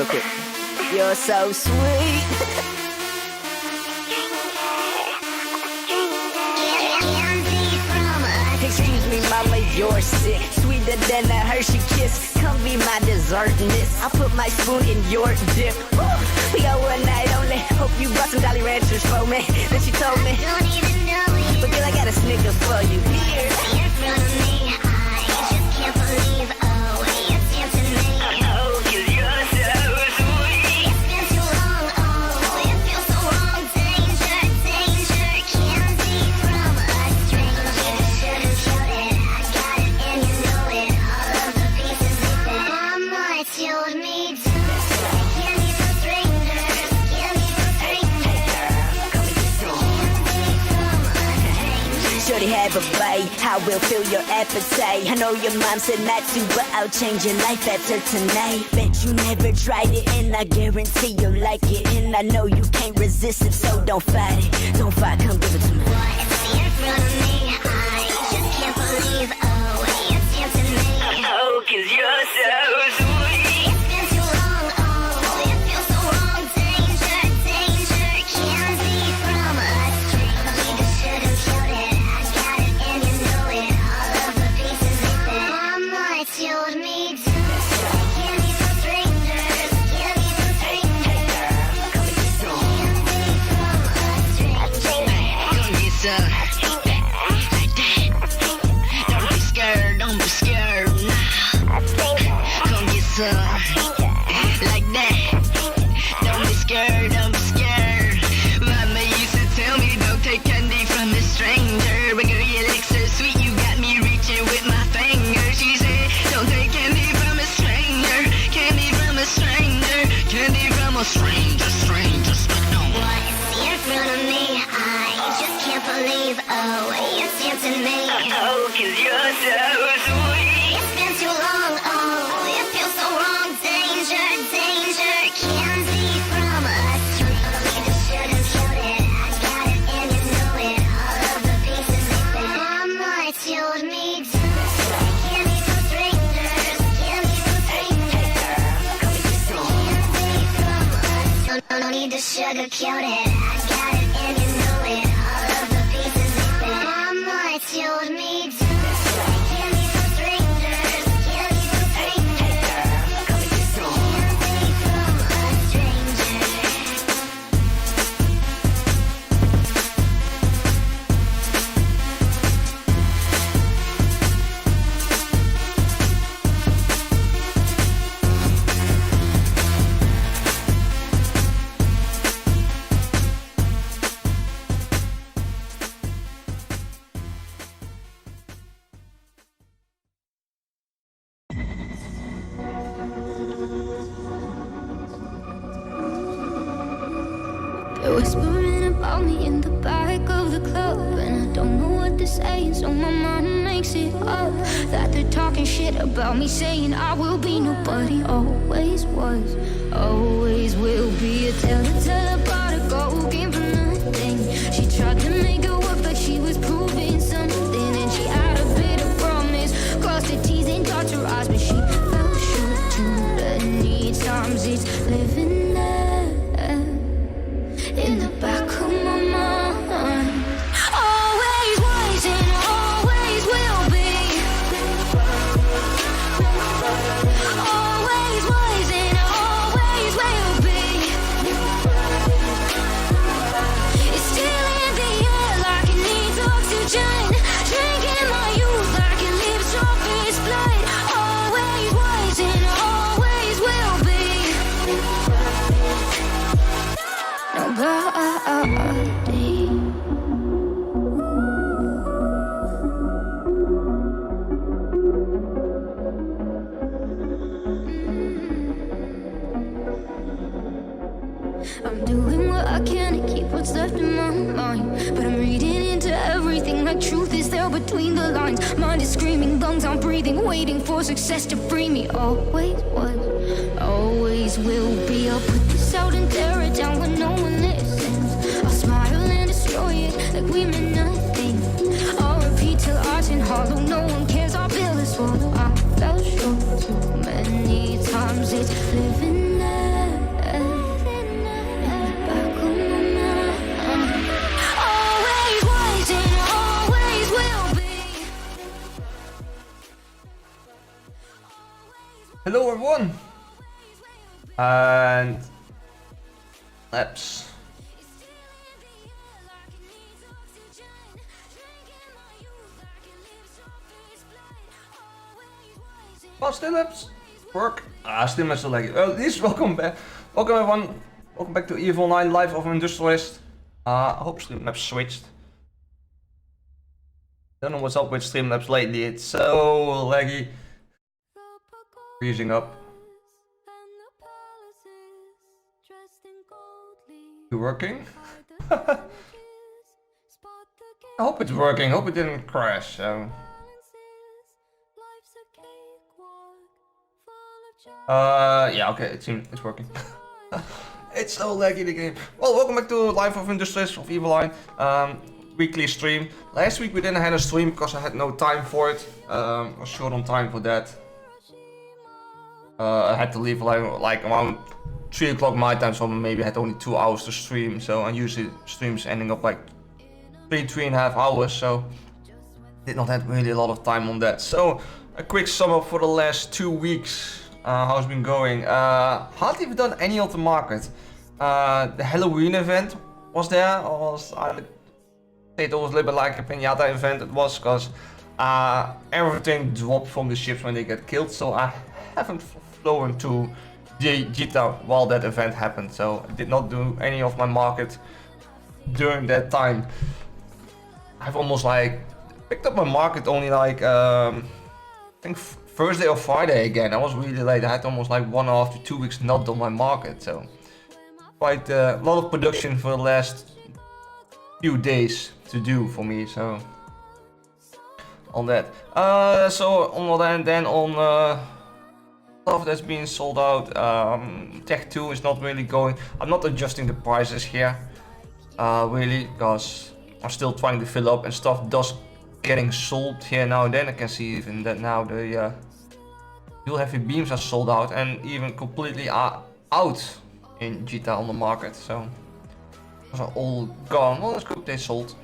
Look it. You're so sweet. Excuse me, mama, you're sick. Sweeter than a Hershey kiss. Come be my dessert, miss. I'll put my spoon in your dip. Woo! We got one night only. Hope you brought some Jolly Ranchers for me. Then she told me, I don't even know you. but girl, I got a Snicker for you. Here. In front of me, I just can't believe. Oh, you're dancing me. Oh, 'cause you're so sweet. It's been too long. Oh, it feels so wrong. Danger, danger, candy from a stranger. Should've showed it. I got it and you know it. All of the pieces they fit. Mama told me to. Candy from strangers. Candy from strangers. Come and get some. Candy from a stranger. Shorty have a bite, I will fill your appetite. I know your mom said not to, but I'll change your life after tonight. Bet you never tried it, and I guarantee you'll like it. And I know you can't resist it, so don't fight it. Don't fight, come give it to me. What's in front of me? I just can't believe. Oh, you're dancing me. Oh, 'cause you're so sweet. It's been too long. Oh, it feels so wrong. Danger, danger, candy from a stranger. Should've showed it. I got it and you know it. All of the pieces they fit. Mama told me to. Candy from strangers. Candy from strangers. Come and get some. Candy from a stranger. Come get some. Like that. Don't be scared, don't be scared now. Come get some. Like that. Don't be scared, don't be scared. Mama used to tell me don't take candy from a stranger. But girl, you look so sweet, you got me reaching with my finger. She said, don't take candy from a stranger. Candy from a stranger. Candy from a stranger, stranger, stranger. What's in front of me? I just can't believe. Oh, you're dancing me. Oh, 'cause you're so sweet. It's been too long. Oh, it feels so wrong. Danger, danger, candy from a stranger. Should've showed it. I got it and you know it. All of the pieces they fit. Mama told me to. Candy from strangers. Candy from strangers. Come and get some. Candy from a. No need to sugarcoat it. I got it and you know it. All of the pieces they fit. Mama told me to. Candy from strangers. Candy from strangers. Come and get some. Candy from a stranger. They're whispering about me in the back of the club, and I don't know what to say, so my mom makes it up that they're talking shit about me, saying I will be nobody. Always was, always will be a tell about a girl who came from nothing. She tried to make it work, but she was proving something, and she had a bit of promise, crossed her T's and dotted her I's, but she fell short too many times. It's living there in the back of my mind. Always was and always will be. Always was and always will be. It's still in the air like it needs oxygen. Drinking my youth like it lives off its blood. Always was and always will be. Nobody. I'm doing what I can to keep what's left in my mind, but I'm reading into everything like truth is there between the lines. Mind is screaming, lungs aren't breathing, waiting for success to free me. Always was, always will be. I'll put this out and tear it down when no one listens. I'll smile and destroy it like we meant nothing. I'll repeat till ours in hollow, no one cares, our bill is swallowed. I fell short too many times, it's living there And labs. Oh, still labs work. Still so like at least welcome back. Welcome everyone. Welcome back to EVE Online Life of Industrialist. I hope Streamlabs switched. Don't know what's up with Streamlabs lately. It's so laggy. Freezing up. You working? I hope it's working. Hope it didn't crash. Yeah, okay, it seems it's working. It's so laggy the game. Well, welcome back to Life of Industrialist of EVE Online. Weekly stream. Last week we didn't have a stream because I had no time for it. I was short on time for that. I had to leave like around 3 o'clock my time, so maybe I had only 2 hours to stream. So I usually streams ending up like 3.5 hours. So did not have really a lot of time on that. So a quick sum up for the last 2 weeks. How's it been going? Hardly even done any of the market. The Halloween event was there. It was a little bit like a piñata event. It was because everything dropped from the ships when they get killed. So I haven't flown to Jita while that event happened. So I did not do any of my market during that time. I've almost like picked up my market only like I think Thursday or Friday again. I was really late. I had almost like 1.5 to 2 weeks not done my market. So quite a lot of production for the last few days to do for me. So on that. So on that, and then on stuff that's being sold out. Tech 2 is not really going. I'm not adjusting the prices here. Really, because I'm still trying to fill up and stuff does getting sold here now and then. I can see even that now the dual heavy beams are sold out and even completely out in Jita on the market. So those are all gone. Well, that's good, they sold.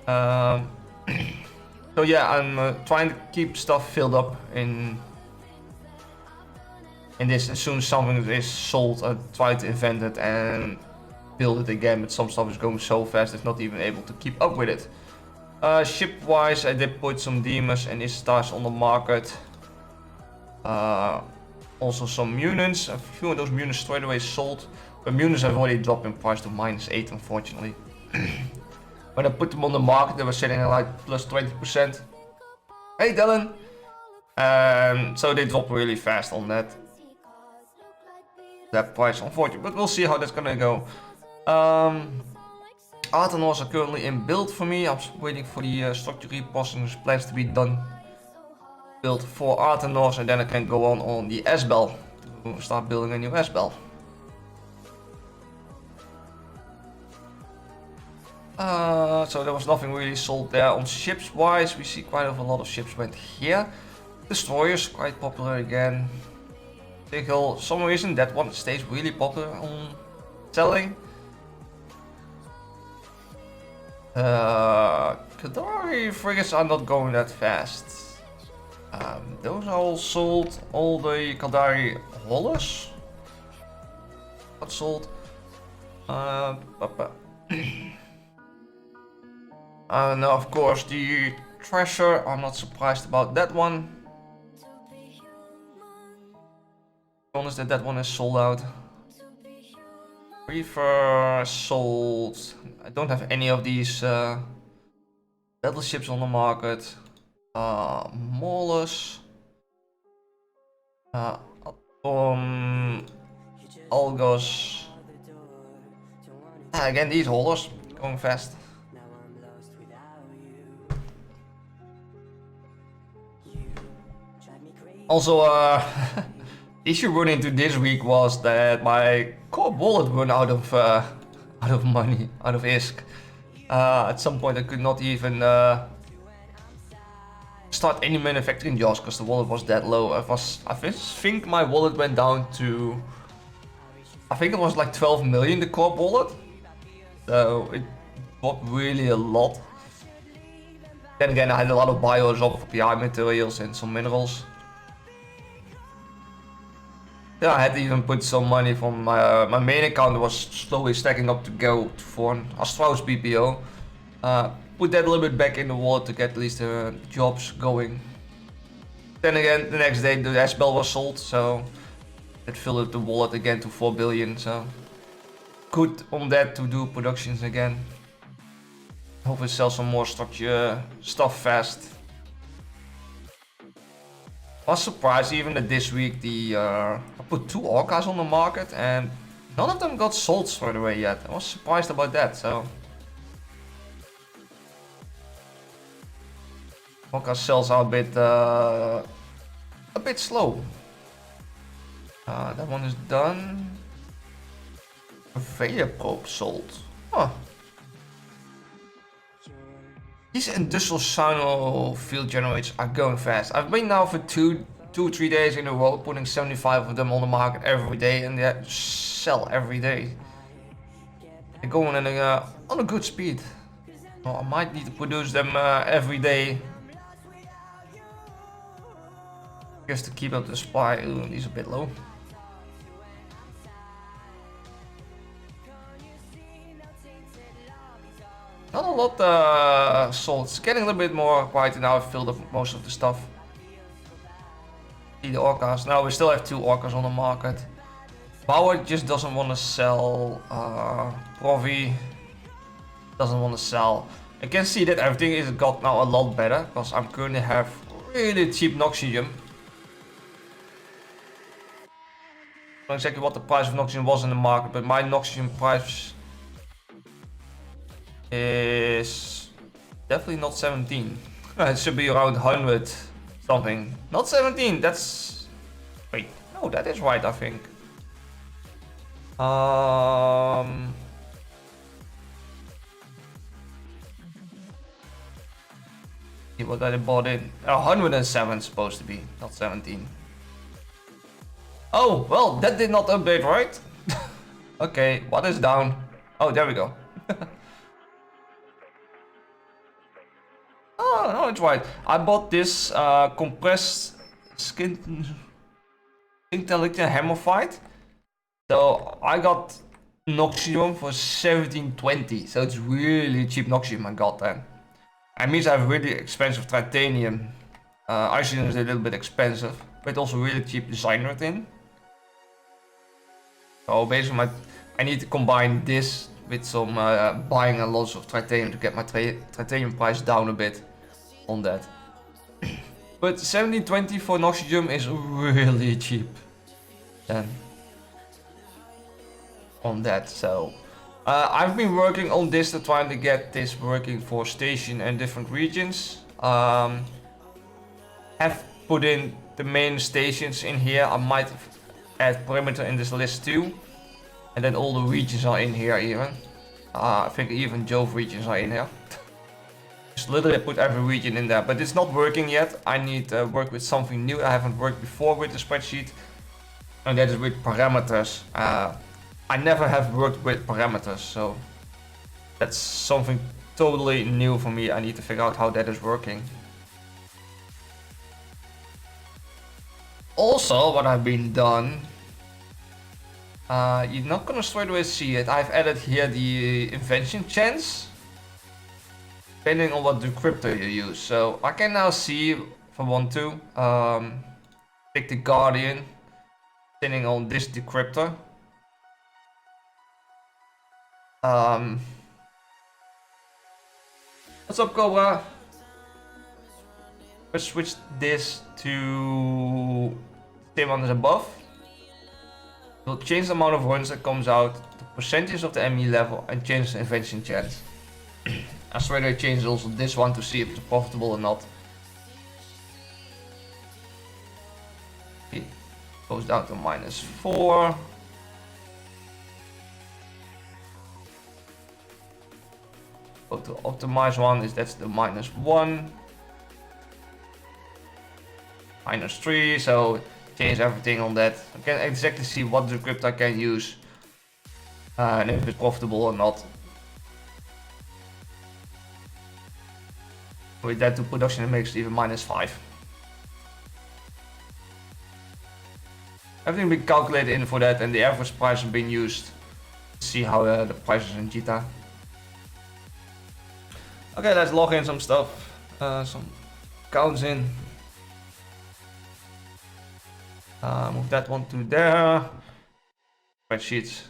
So yeah, I'm trying to keep stuff filled up in this. As soon as something is sold, I try to invent it and build it again, but some stuff is going so fast it's not even able to keep up with it. Ship wise, I did put some demons and Istars on the market. Also some Munins. A few of those Munins straight away sold, but Munins have already dropped in price to -8 unfortunately. When I put them on the market they were sitting at like plus 20%. Hey Dylan! So they dropped really fast on that price unfortunately, but we'll see how that's gonna go. Artenos are currently in build for me. I'm waiting for the structure reposting, which plans to be done. Build for Artenos, and then I can go on the S-Bell to start building a new S-Bell. So there was nothing really sold there. On ships wise, we see quite a lot of ships went here. Destroyers quite popular again. For some reason that one stays really popular on selling. Kadari frigates are not going that fast. Those are all sold. All the Kadari haulers got sold. Now of course the Treasure, I'm not surprised about that one. Honest that one is sold out. Reefer sold. I don't have any of these battleships on the market. Maulers. Algos. Again, these haulers going fast. Also, issue run into this week was that my core wallet run out of money, out of ISK. At some point I could not even start any manufacturing jobs because the wallet was that low. I think my wallet went down to, I think it was like 12 million, the core wallet. So it dropped really a lot. Then again, I had a lot of bios up for PI materials and some minerals. Yeah, I had to even put some money from my main account was slowly stacking up to go to for an Astralis PPO. Put that a little bit back in the wallet to get at least the jobs going. Then again, the next day the S-Bell was sold, so it filled up the wallet again to 4 billion. So good on that to do productions again. Hopefully sell some more structure stuff fast. I was surprised even that this week I put 2 Orcas on the market and none of them got sold straight away yet. I was surprised about that. So Orca sales are a bit slow. That one is done. Vader probe sold. Huh. These industrial sound field generators are going fast. I've been now for 3 days in a row putting 75 of them on the market every day and they sell every day. They're going on a good speed. Well, I might need to produce them every day just to keep up the supply. Ooh, these are a bit low. Not a lot sold. It's getting a little bit more quiet now. I've filled up most of the stuff. See the Orcas. Now we still have 2 Orcas on the market. Bauer just doesn't want to sell. Provi doesn't want to sell. I can see that everything is got now a lot better because I'm currently have really cheap Noxium. I don't know exactly what the price of Noxium was in the market, but my Noxium price is definitely not 17. It should be around 100 something. Not 17, that's... Wait, no, that is right, I think. See what I bought in. 107 supposed to be, not 17. Oh, well, that did not update, right? Okay, what is down? Oh, there we go. Oh, no, it's right. I bought this compressed skin intelligent hammer fight. So I got Noxium for 1720. So it's really cheap Noxium I got then. That means I have really expensive titanium. Isolation is a little bit expensive, but also really cheap design in. So basically I need to combine this with some buying a lot of titanium to get my titanium price down a bit on that. But 1720 for Noxium is really cheap then on that. So I've been working on this to try to get this working for station and different regions. Have put in the main stations in here. I might add perimeter in this list too. And then all the regions are in here even. I think even Jove regions are in here. Just literally put every region in there, but it's not working yet. I need to work with something new. I haven't worked before with the spreadsheet. And that is with parameters. I never have worked with parameters, so that's something totally new for me. I need to figure out how that is working. Also, what I've been done, you're not gonna straight away see it. I've added here the invention chance, depending on what decryptor you use. So I can now see if I want to pick the Guardian, depending on this decryptor. What's up, Cobra? Let's switch this to same one as above. We'll change the amount of runs that comes out, the percentage of the ME level, and change the invention chance. I straight away change also this one to see if it's profitable or not. It goes down to -4. Go to optimize one, that's the -1. -3, so change everything on that. I can exactly see what decryptor I can use and if it's profitable or not. With that to production it makes it even -5. Everything been calculated in for that, and the average price has been used. See how the prices in Jita. Okay, let's log in some stuff. Some counts in. Move that one to there. Spreadsheets.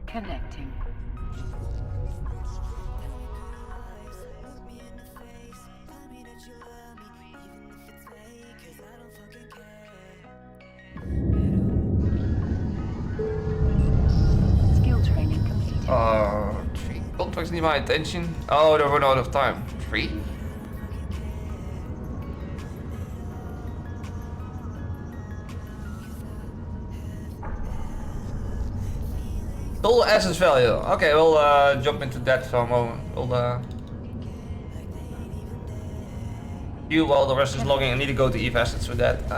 Connecting. Skill training completed. 3 contracts need my attention. Oh, they run out of time. 3? Total assets value. Okay, we'll jump into that for a moment. We'll you while the rest is logging. I need to go to Eve assets for that.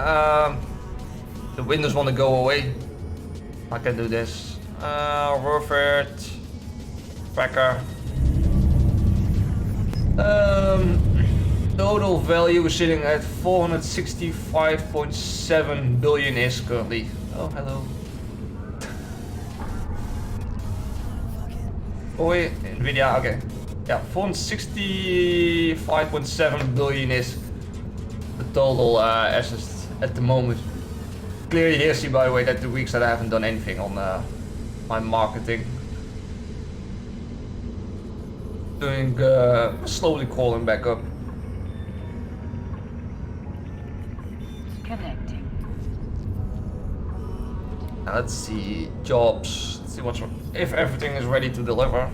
The windows want to go away. I can do this. Warfare. Tracker. Total value is sitting at 465.7 billion is currently. Oh, hello. Oh wait, Nvidia, okay. Yeah, 465.7 billion is the total assets at the moment. Clearly here see by the way that the weeks that I haven't done anything on my marketing. Doing slowly crawling back up. Connecting. Now let's see jobs. Let's see what's if everything is ready to deliver.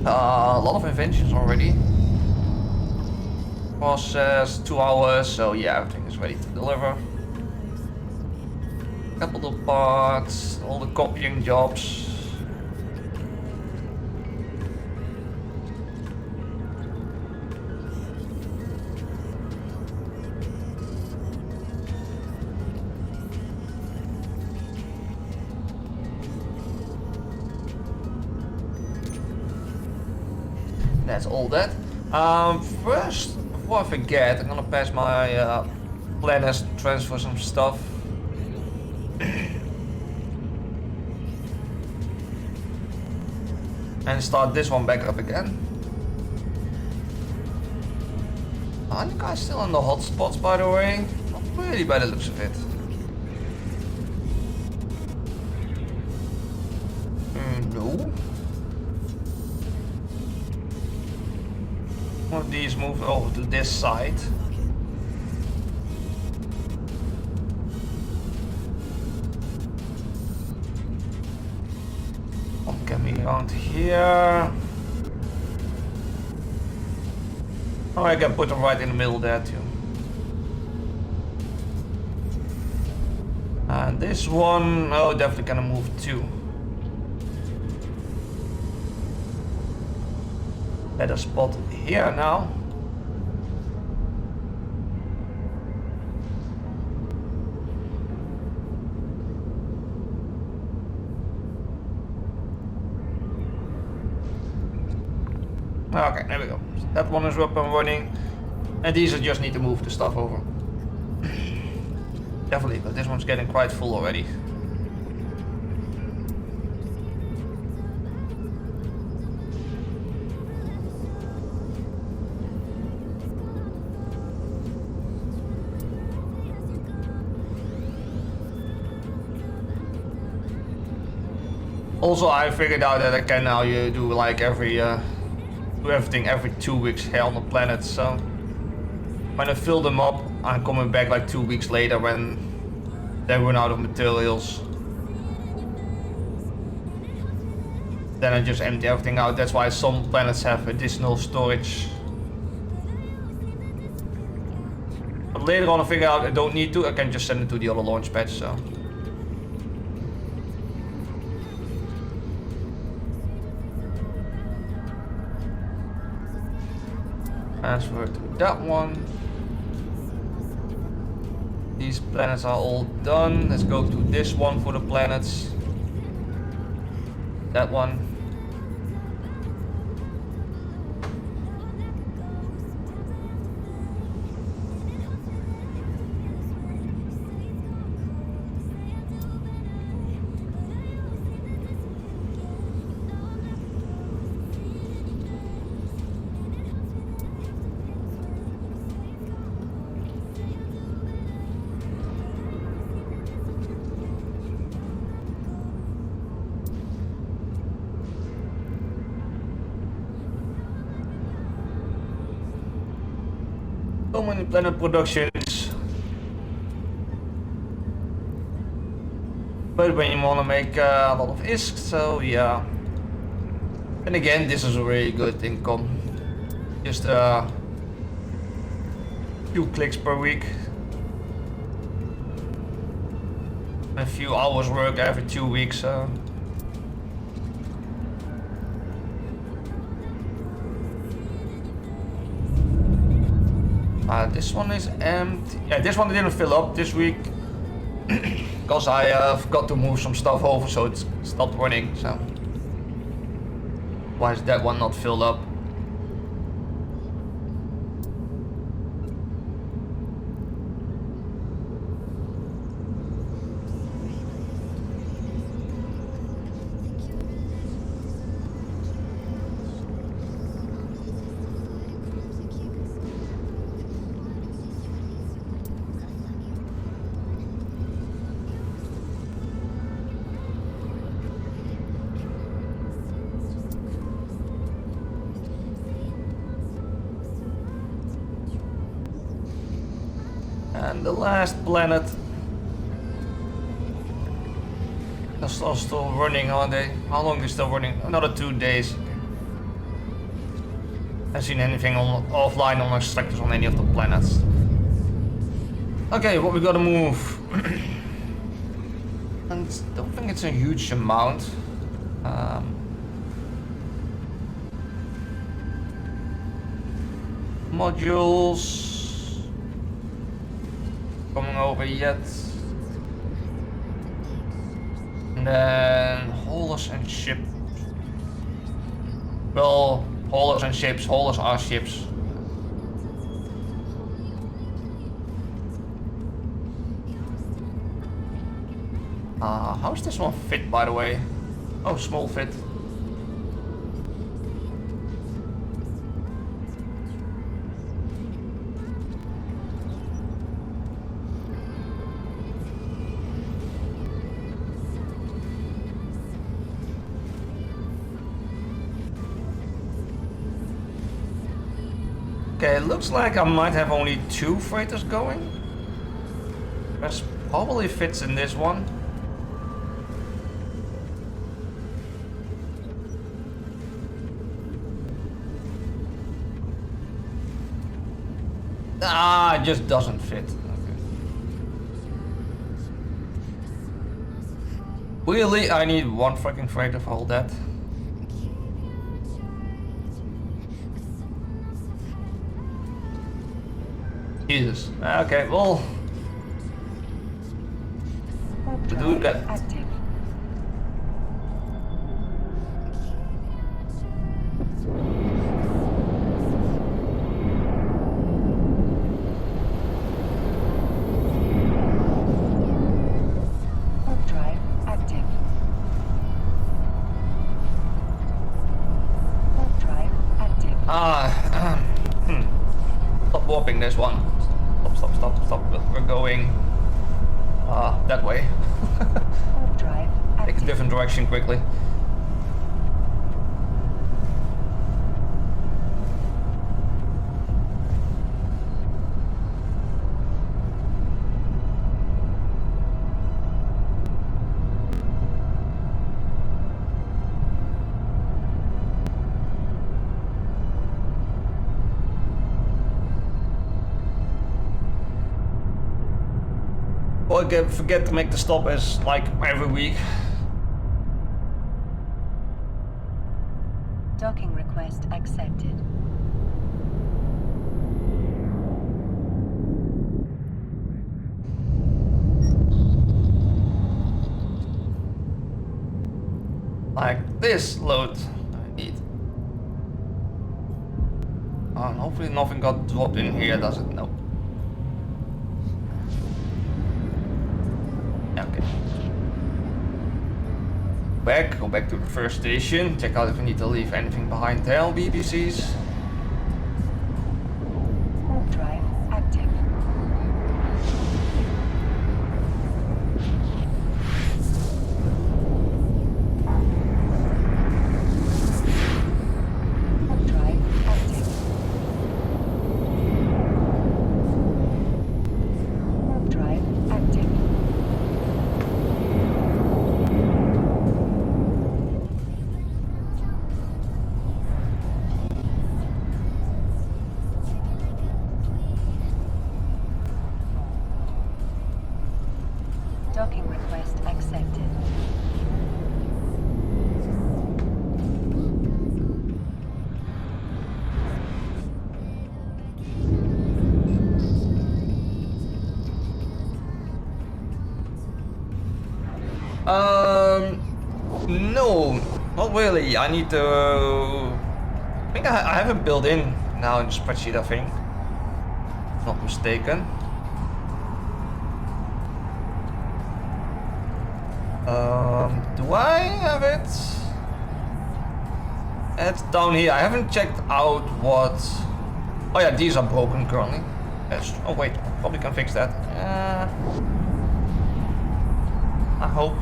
A lot of inventions already. Process 2 hours, so yeah, everything is ready to deliver. Couple of parts, all the copying jobs. That's all that. First, before I forget, I'm gonna pass my planners to transfer some stuff. And start this one back up again. Are you guys still in the hotspots, by the way? Not really by the looks of it. No. One of these move over to this side. One can be around here. Oh, I can put them right in the middle there too. And this one, oh, definitely gonna move too. Better spot here now. Okay, there we go. So that one is up and running. And these I just need to move the stuff over. Definitely, but this one's getting quite full already. Also, I figured out that I can now do like do everything every 2 weeks here on the planet. So when I fill them up, I'm coming back like 2 weeks later when they run out of materials. Then I just empty everything out. That's why some planets have additional storage. But later on I figured out I don't need to. I can just send it to the other launch pad. So. Transfer to that one. these planets are all done. Let's go to this one for the planets. That one. So many planet productions. But when you want to make a lot of ISK, so yeah. And again, this is a really good income. Just a few clicks per week. A few hours work every 2 weeks. This one is empty. Yeah, this one didn't fill up this week because I forgot to move some stuff over, so it's stopped running. So why is that one not filled up? And the last planet. They're still running, aren't they? How long is still running? Another 2 days. Haven't seen anything offline on extractors on any of the planets. Okay, what we gotta move. And I don't think it's a huge amount. Modules. Coming over yet. And then haulers and ship. Well, haulers and ships. Haulers are ships. How's this one fit, by the way? Oh, small fit. Okay, it looks like I might have only 2 freighters going. That probably fits in this one. Ah, it just doesn't fit. Okay. Really, I need 1 freaking freighter for all that. Jesus. Okay, well. The dude got. Active. Warp drive active. Warp drive active. Stop warping this one. Stop. We're going that way. Warp drive Take a active. different direction quickly. Or forget to make the stop as like every week. Docking request accepted. like this load I need. And hopefully nothing got dropped in here, does it? No. Okay. Go back to the first station, check out if we need to leave anything behind there on BBCs. Warp drive active. Warp drive active. Warp drive active. Docking request accepted. No, not really. I need to. I think I have it built in now in the spreadsheet, I think. If not mistaken. Do I have it? It's down here. I haven't checked out what. Oh yeah, these are broken currently. Yes. Oh wait, probably can fix that. I hope.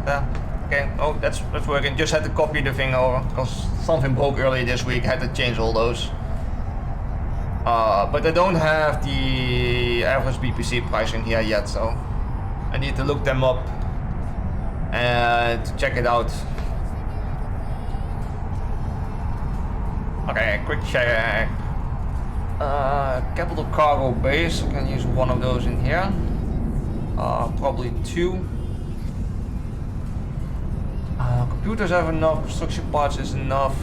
Yeah. Okay. Oh, that's working. Just had to copy the thing over because something broke earlier this week. Had to change all those. But I don't have the average BPC price in here yet, so I need to look them up and to check it out. Okay, quick check. Capital cargo base. I can use one of those in here. Probably two. Computers have enough. Construction parts is enough.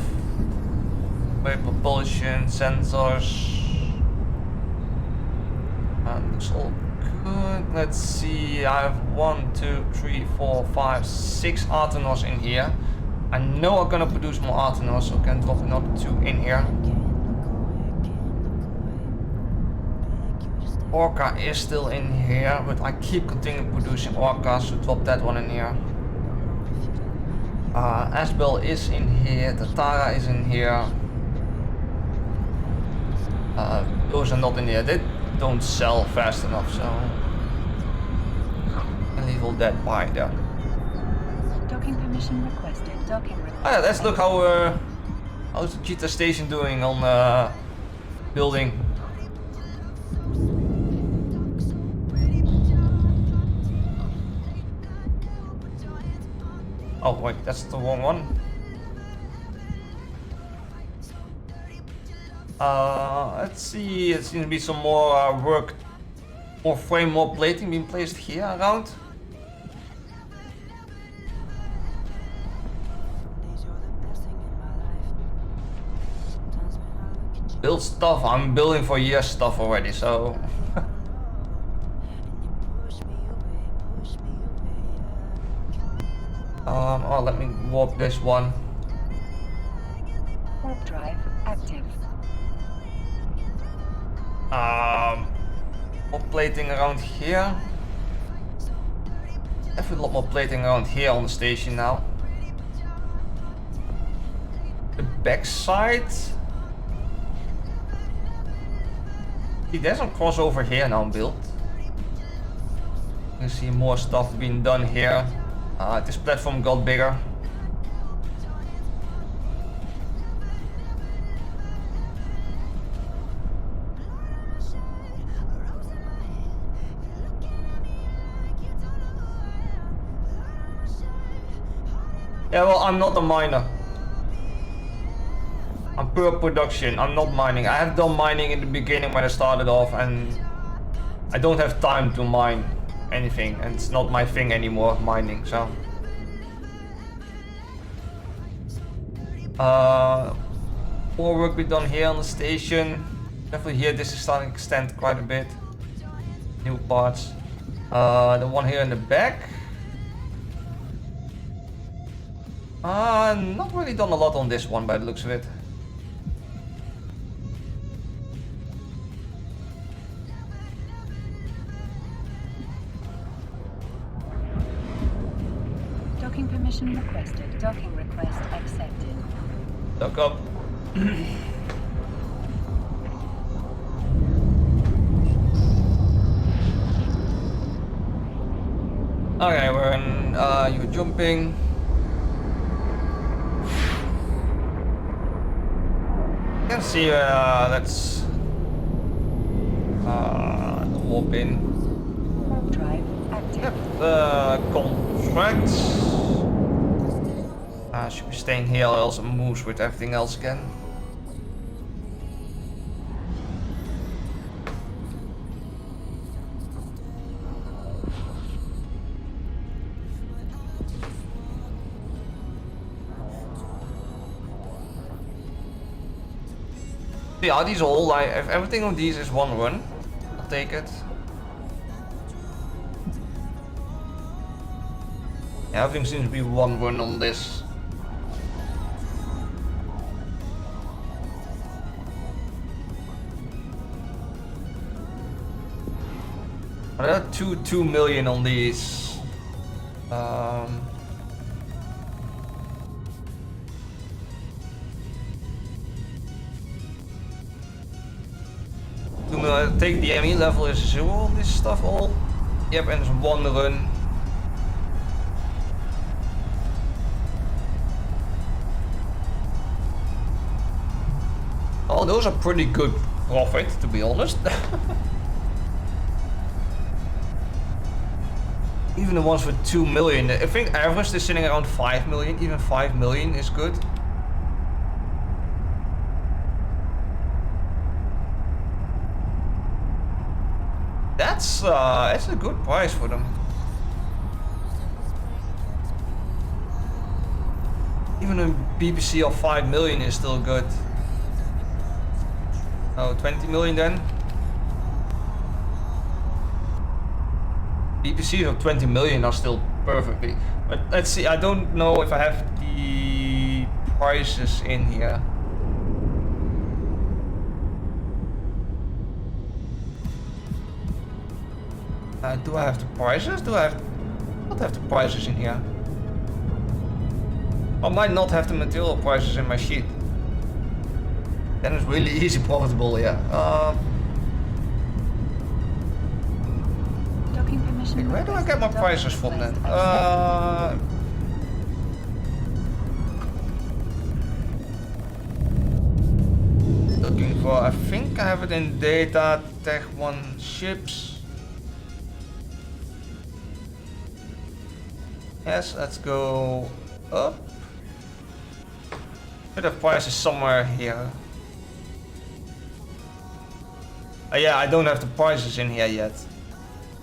Propulsion, sensors. Looks all good. Let's see. I have 1, 2, 3, 4, 5, 6 Artenos in here. I know I'm gonna produce more Artenos, so I can drop another 2 in here. Orca is still in here, but I keep continuing producing Orcas, so drop that one in here. Asbel is in here. Tatara is in here. Those are not in here. They don't sell fast enough, so I'll leave all that by there. Docking permission requested. Docking requested. Oh yeah, let's look how's the Cheetah station doing on building. Oh wait, that's the wrong one. Let's see, it seems to be some more work, more frame, more plating being placed here around. Build stuff, I'm building for years stuff already, so. Oh, let me warp this one. Warp drive active. More plating around here. Definitely a lot more plating around here on the station now. The backside. See, there's some crossover here now built. You can see more stuff being done here. This platform got bigger. Yeah, well, I'm not a miner. I'm pure production, I'm not mining. I have done mining in the beginning when I started off, and I don't have time to mine anything, and it's not my thing anymore, mining, so. More work be done here on the station. Definitely here, this is starting to extend quite a bit. New parts. The one here in the back. Not really done a lot on this one by the looks of it. Docking permission requested. Docking request accepted. Dock up. Okay, we're in, you're jumping. You can see, let's hop in. Warp drive active. Yep, the contract. Should be staying here, or else it moves with everything else again. Yeah, these all, like, if everything on these is one run, I'll take it. Yeah, everything seems to be one run on this. There are 2 million on these. Take the ME level is 0 on this stuff all. Yep, and it's one run. Oh, those are pretty good profit, to be honest. Even the ones with 2 million, I think average is sitting around 5 million. Even 5 million is good. That's a good price for them. Even a BBC of 5 million is still good. Oh, 20 million then? BPCs of 20 million are still perfectly. But let's see, I don't know if I have the prices in here. Do I have the prices? Do I not have the prices in here? I might not have the material prices in my sheet. Then it's really easy profitable, yeah. Docking permission Where do I get my requested. prices Docking from then? request Looking for, I think I have it in data, tech 1 ships. Yes, let's go up. Should have prices somewhere here. Yeah, I don't have the prices in here yet.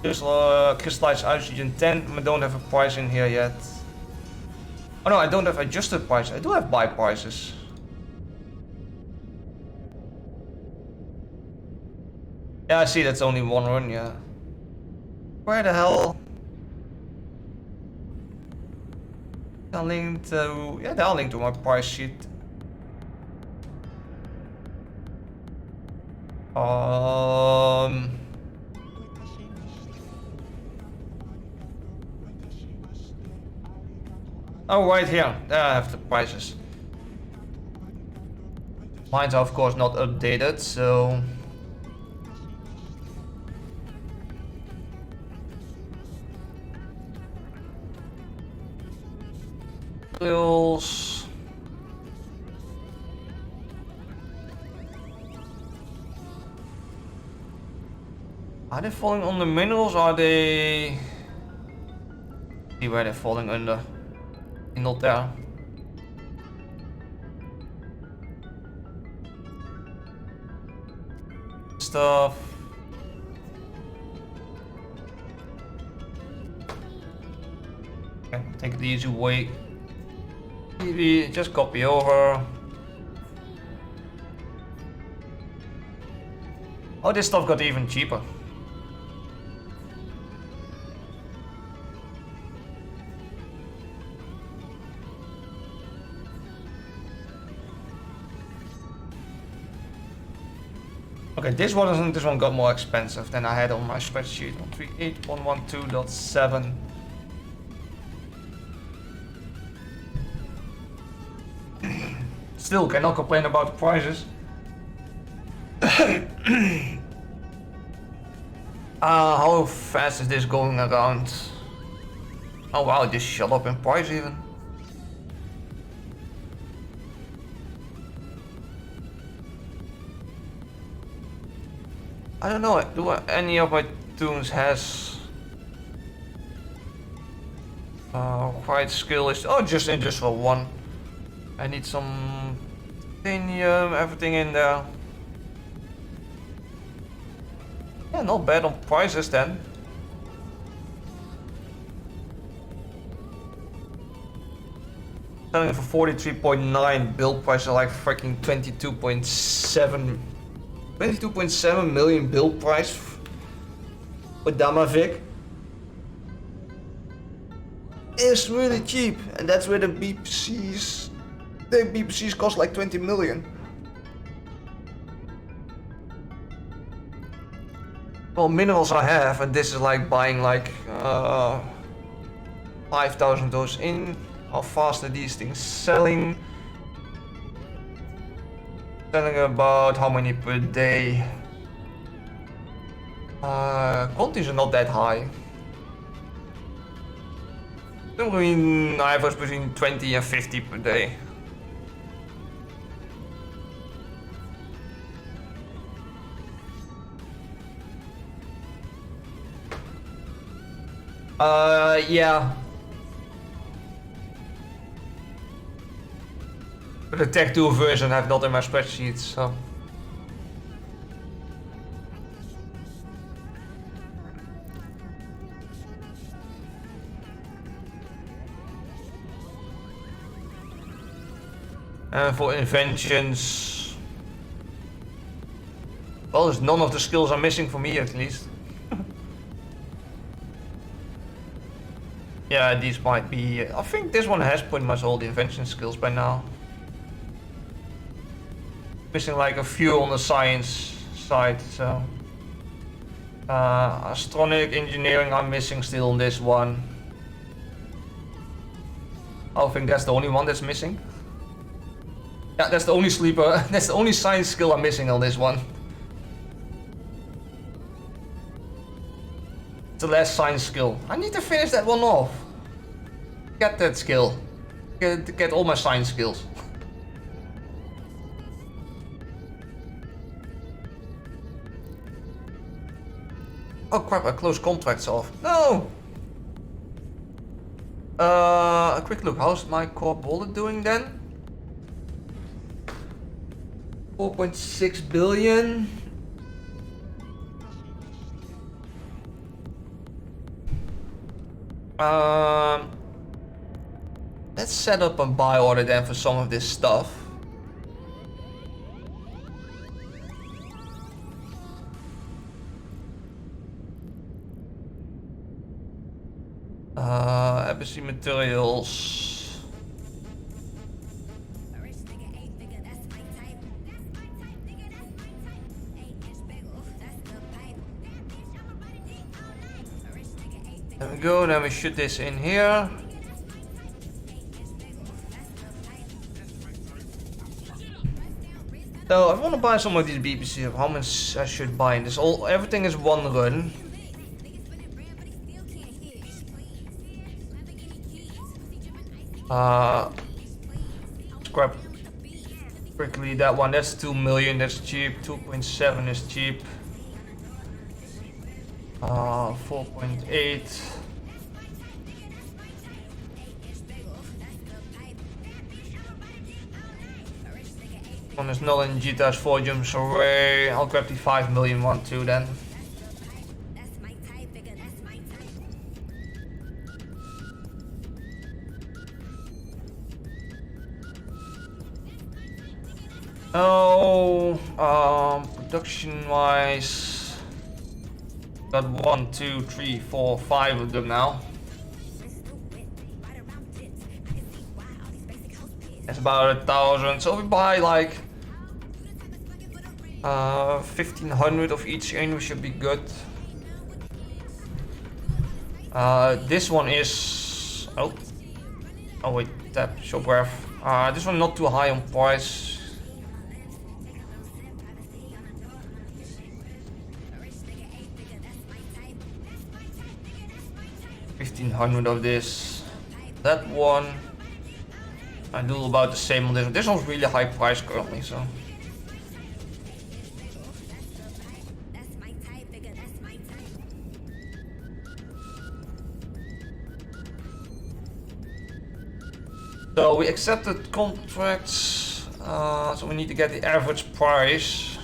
Crystallized oxygen 10, I don't have a price in here yet. Oh no, I don't have adjusted prices. I do have buy prices. Yeah, I see that's only one run, yeah. Where the hell? They're linked to, yeah, they're linked to my price sheet. Oh, right here, there I have the prices. Mines are of course not updated, so... Bills. Are they falling on the minerals? Are they... See where they're falling under. Not there. Stuff. Okay, take it the easy way. Maybe just copy over. Oh, this stuff got even cheaper. Okay, this one got more expensive than I had on my spreadsheet. 138.112.7. Still cannot complain about the prices. How fast is this going around? Oh wow, this shot up in price even. I don't know, do any of my tunes has quite skill is just industrial one. I need some titanium, everything in there. Yeah, not bad on prices then. Selling for 43.9, build price are like freaking 22.7 million build price with Damavik. It's really cheap, and that's where the BPCs cost like 20 million. Well, minerals I have, and this is like buying like 5,000 those in. How fast are these things selling? Selling about how many per day? Quantities are not that high. Between average between 20 and 50 per day. Yeah. But the Tech 2 version I have not in my spreadsheet, so. And for inventions, well, there's none of the skills are missing for me at least. Yeah, these might be. I think this one has pretty much all the invention skills by now. Missing like a few on the science side, so. Astronomic engineering I'm missing still on this one. I think that's the only one that's missing. Yeah, that's the only sleeper. That's the only science skill I'm missing on this one. It's the last science skill. I need to finish that one off. Get that skill. Get all my science skills. Oh crap, I closed contracts off. No! A quick look. How's my core bullet doing then? 4.6 billion. Let's set up a buy order then for some of this stuff. Embassy materials. There we go, then we shoot this in here. So I want to buy some of these BPC. How much I should buy in this? Everything is one run. Scrap quickly that one. That's 2 million. That's cheap. 2.7 is cheap. 4.8. One is not in Gita's 4 jumps away. I'll grab the 5 million one too then. Oh, production wise, got 1, 2, 3, 4, 5 of them now. That's about 1,000. So if we buy like 1500 of each anyway should be good. This one is... Oh wait, tab, show graph. This one not too high on price. $1,500 of this. That one. I do about the same on this one. This one's really high price currently, so. So we accepted contracts, so we need to get the average price.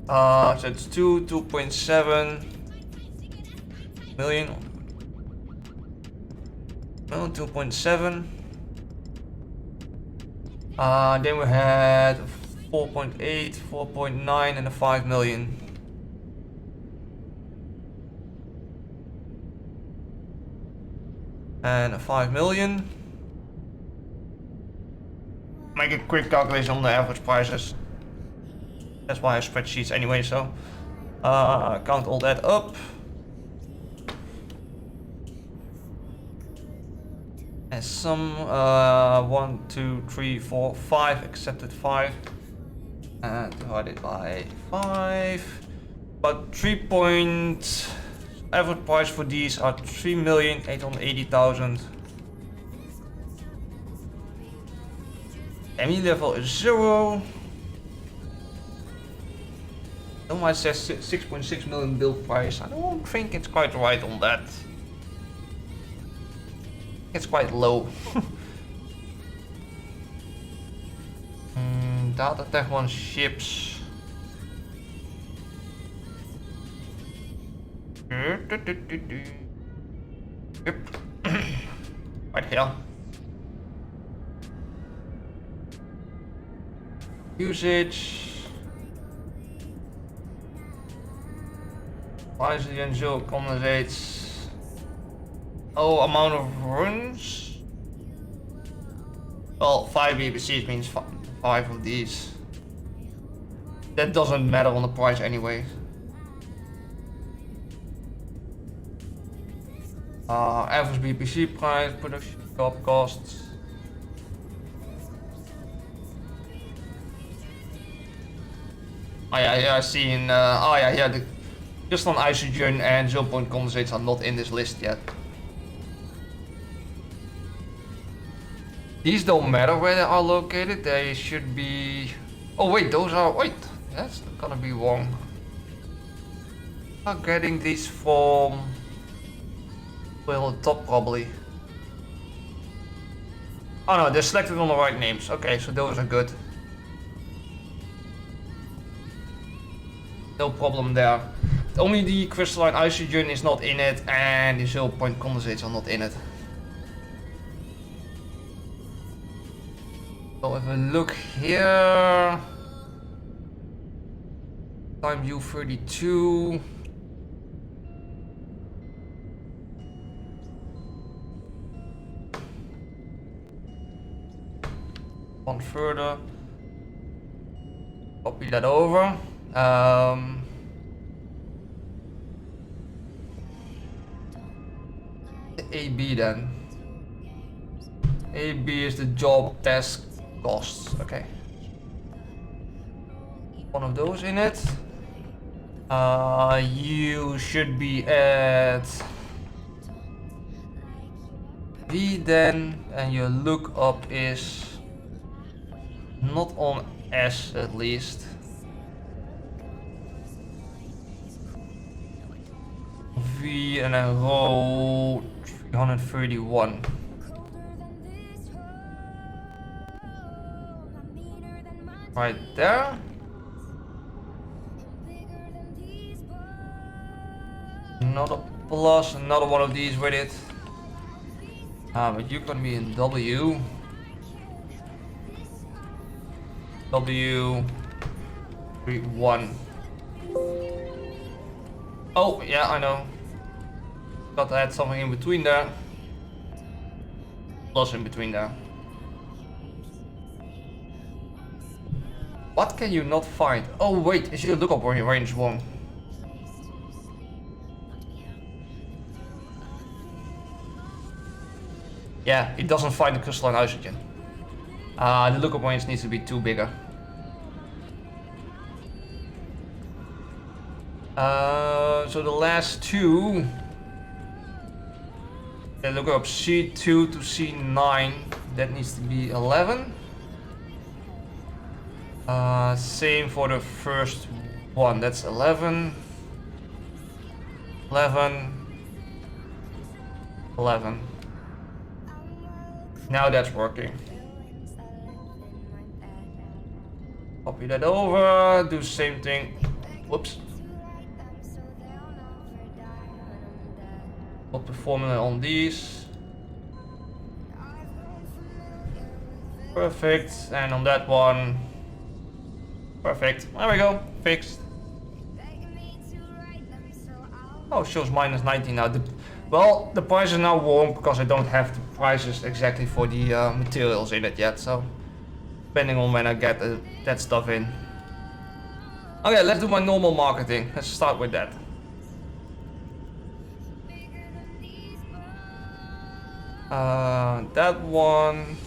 So it's 2.7 million. No, 2.7. Then we had 4.8, 4.9 and a 5 million. And a 5 million. Make a quick calculation on the average prices. That's why I have spreadsheets anyway, so count all that up. And some 1, 2, 3, 4, 5 accepted 5. And divided by 5. But average price for these are 3,880,000. ME level is 0. Someone says 6.6 million build price. I don't think it's quite right on that. It's quite low. Data Tech one ships. Yep. Right here. Usage. Ryzen 0 compensates. Oh, amount of runs. Well, 5 BPCs means 5 of these. That doesn't matter on the price anyway. Average BPC price, production job costs. Oh yeah, I see in. Oh yeah. Just on isogen and 0-point compensates are not in this list yet. These don't matter where they are located, they should be... Oh wait, those are... Wait, that's gonna be wrong. I'm getting these from... Well, on the top probably. Oh no, they're selected on the right names. Okay, so those are good. No problem there. Only the crystalline isogen is not in it and the 0-point condensates are not in it. So if we look here, time view 32. One further. Copy that over. AB then. AB is the job task costs. Okay. One of those in it. You should be at V then, and your lookup is not on S at least. V and then row 331. Right there. Another plus, another one of these with it. But you're gonna be in W. W31. Oh, yeah, I know. Got to add something in between there. Plus in between there. What can you not find? Oh wait, is your lookup range wrong? Yeah, it doesn't find the crystalline oxygen. The lookup range needs to be 2 bigger. So the last 2. Yeah, look up C2 to C9. That needs to be 11. Same for the first one. That's 11. 11. 11. Now that's working. Copy that over. Do the same thing. Whoops. Put the formula on these. Perfect. And on that one. Perfect. There we go. Fixed. Oh, it shows minus 19 now. Well, the price is now wrong because I don't have the prices exactly for the materials in it yet. So, depending on when I get that stuff in. Okay, let's do my normal marketing. Let's start with that. That one.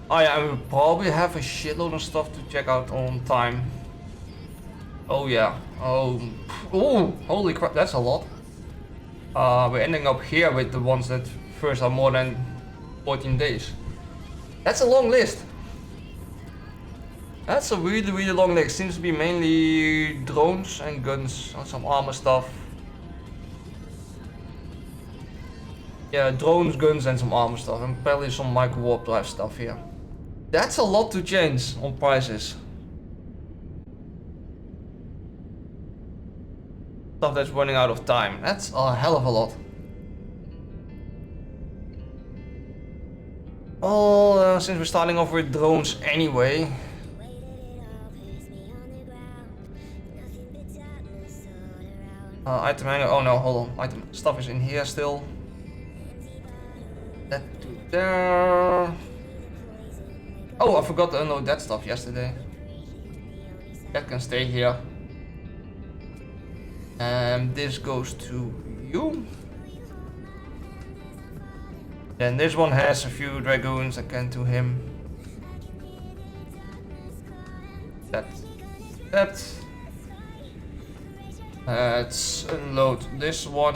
Oh yeah, I will probably have a shitload of stuff to check out on time. Oh yeah. Oh, holy crap, that's a lot. We're ending up here with the ones that first are more than 14 days. That's a long list. That's a really long list. Seems to be mainly drones and guns and some armor stuff. Yeah, drones, guns and some armor stuff, and probably some micro warp drive stuff here. That's a lot to change on prices. Stuff that's running out of time. That's a hell of a lot. Well, since we're starting off with drones anyway. Item hanger. Oh no, hold on. Item stuff is in here still. That to there. Oh, I forgot to unload that stuff yesterday. That can stay here. And this goes to you. Then this one has a few dragoons, again to him. Let's unload this one.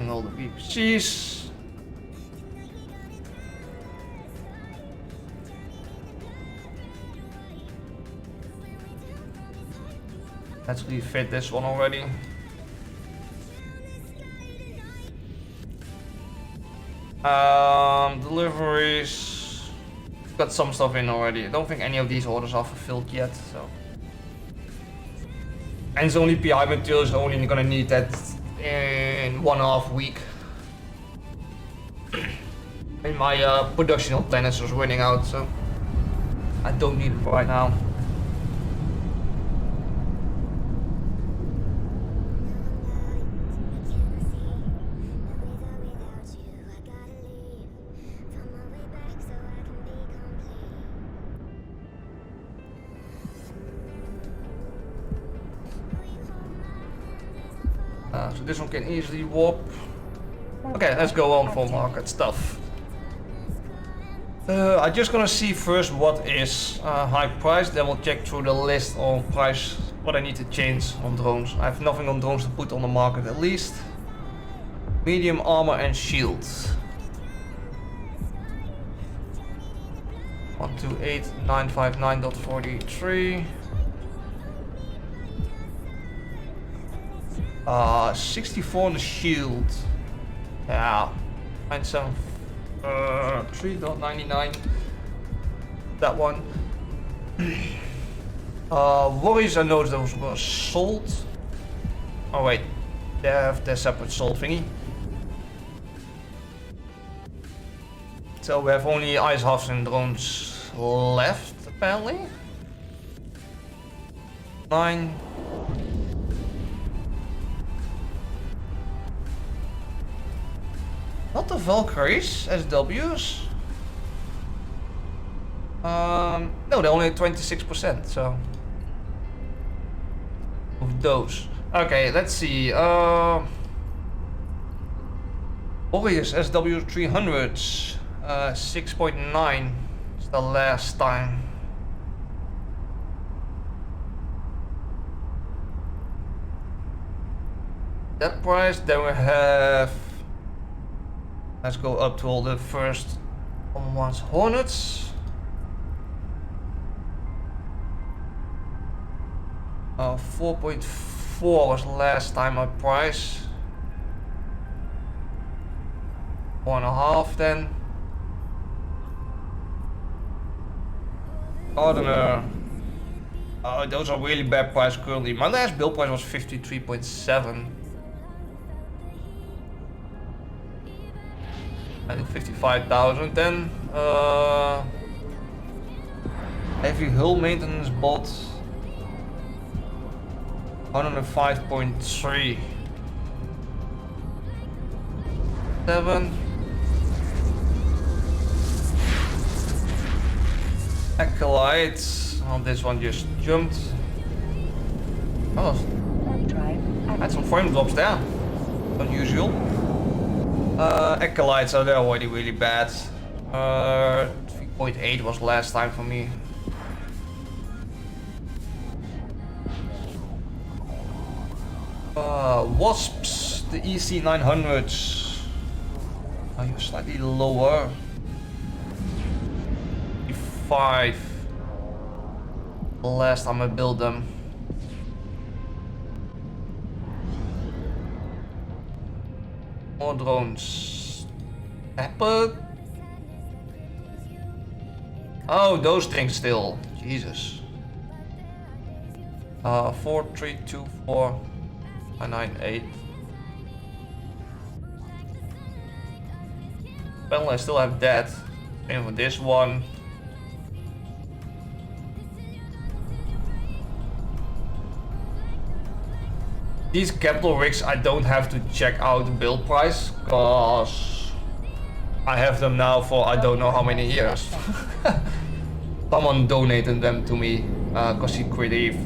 And all the BPCs. Let's refit this one already. Deliveries. Got some stuff in already. I don't think any of these orders are fulfilled yet, so. And it's only PI materials, only gonna need that in 1.5 week. And my production on planets is running out, so I don't need it right now. So this one can easily warp. Okay, let's go on for market stuff. I'm just gonna see first what is high price, then we'll check through the list on price, what I need to change on drones. I have nothing on drones to put on the market at least. Medium armor and shields. 128959.43. 64 on the shield. Yeah, 3.99. That one. Worries, I know those were sold. Oh wait, they have their separate sold thingy. So we have only ice halves and drones left apparently. 9. Valkyries, SWs? No, they're only at 26%, so of those. Okay, let's see. Warriors SW300s, 6.9 is the last time. That price, then we have, let's go up to all the first ones. Hornets, 4.4 was last time my price. 4.5 then. Gardener, those are really bad price currently. My last build price was 53.7. I think 55,000 then. Heavy hull maintenance bot, 105.3. 7. Acolytes. Oh, this one just jumped. Oh, Warp drive had some activated. frame drops there. Unusual. Acolytes are they're already really bad. 3.8 was last time for me. Wasps, the EC900s. You're slightly lower. 5. Last time I built them. More drones. Pepper. Oh, those things still. Jesus. 4324 998. Well, I still have that. And for this one. These capital rigs I don't have to check out the build price, cause I have them now for I don't know how many years. Someone donated them to me, cause he quit Eve.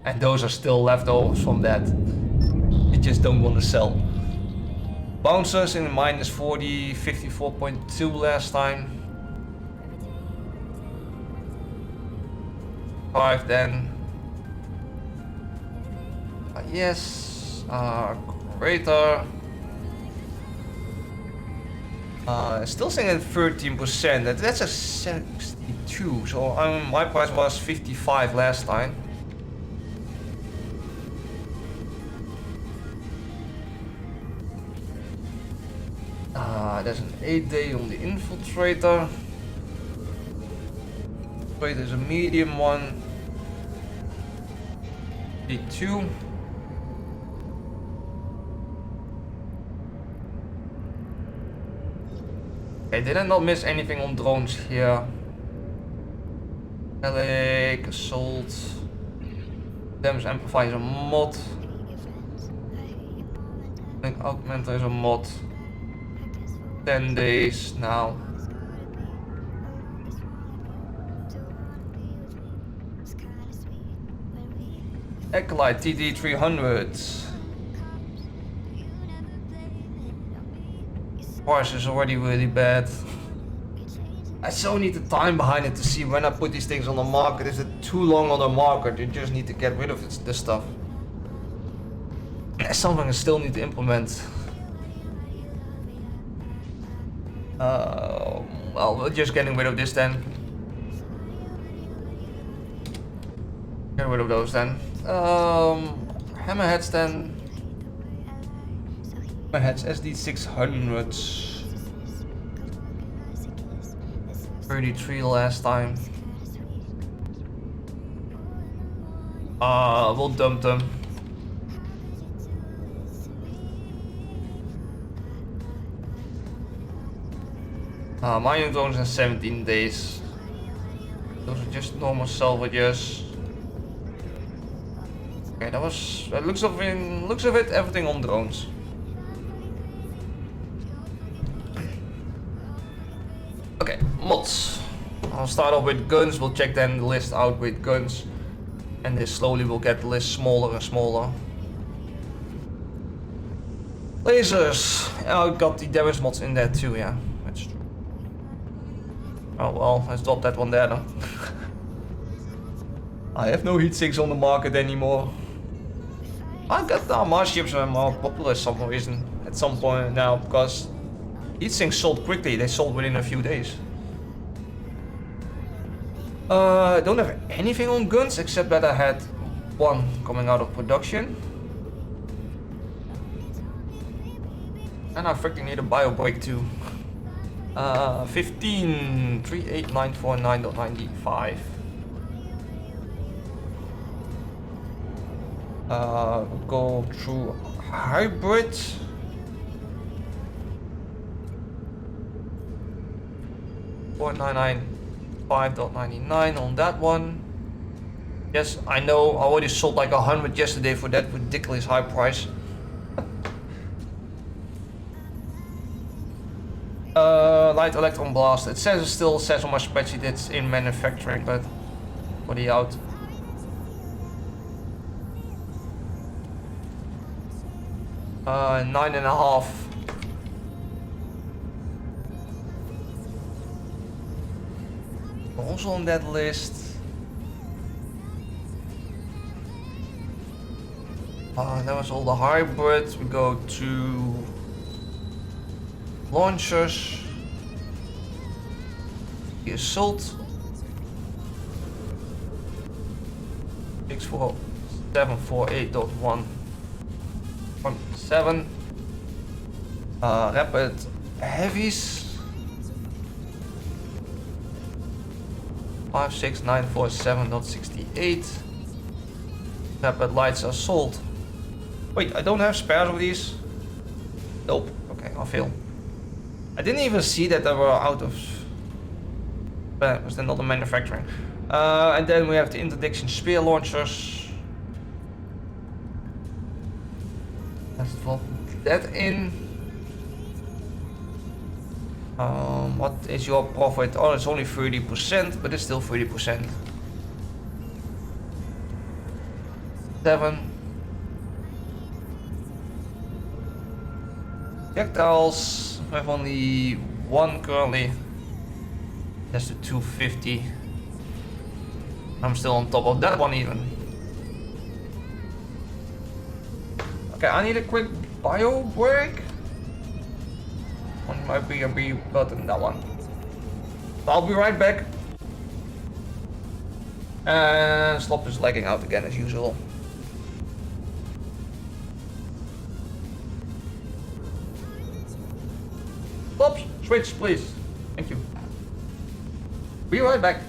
And those are still leftovers from that. You just don't want to sell. Bouncers in minus 40, 54.2 last time. 5 then. Yes, greater. Still saying at 13%. That's a 62. So my price was 55 last time. There's an 8-day on the infiltrator. Wait, there's a medium one. 2. Okay, did I not miss anything on drones here? Relic, assault, damage amplifier is a mod. Link augmenter is a mod. 10 days now. Acolyte TD300. Price is already really bad. I so need the time behind it to see when I put these things on the market. Is it too long on the market? You just need to get rid of this stuff. There's something I still need to implement. Well, we're just getting rid of this then. Get rid of those then. Hammerheads then. Hammerheads SD600s. 33 last time. We'll dump them. Mining drones in 17 days. Those are just normal salvages. Okay, that was looks of it everything on drones. I'll start off with guns, we'll check then the list out with guns. And this slowly will get the list smaller and smaller. Lasers! Oh, I got the damage mods in there too, yeah. That's true. Oh well, let's drop that one there then. I have no heat sinks on the market anymore. I got the Mars ships are more popular for some reason at some point now, because heat sinks sold quickly, they sold within a few days. I don't have anything on guns except that I had one coming out of production. And I freaking need a bio break too. 15.38949.95. Go through hybrid. $4,995.99 on that one. Yes, I know, I already sold like 100 yesterday for that ridiculous high price. Light electron blast. It still says on my spreadsheet it's in manufacturing, but what are you out? $9.5. Also on that list. That was all the hybrids. We go to launchers. The assault. 64748.117. Rapid heavies. 56947.68. Rapid lights assault. Wait, I don't have spares of these? Nope. Okay, I'll fail. I didn't even see that they were out of... But was then not the manufacturing. And then we have the interdiction spear launchers. Let's drop that in. What is your profit? Oh, it's only 30%, but it's still 30%. 7. Projectiles. We have only one currently. That's the 250. I'm still on top of that one even. Okay, I need a quick bio break. One might be a B button, that one. I'll be right back. And Slop is lagging out again as usual. Slop, switch please. Thank you. Be right back.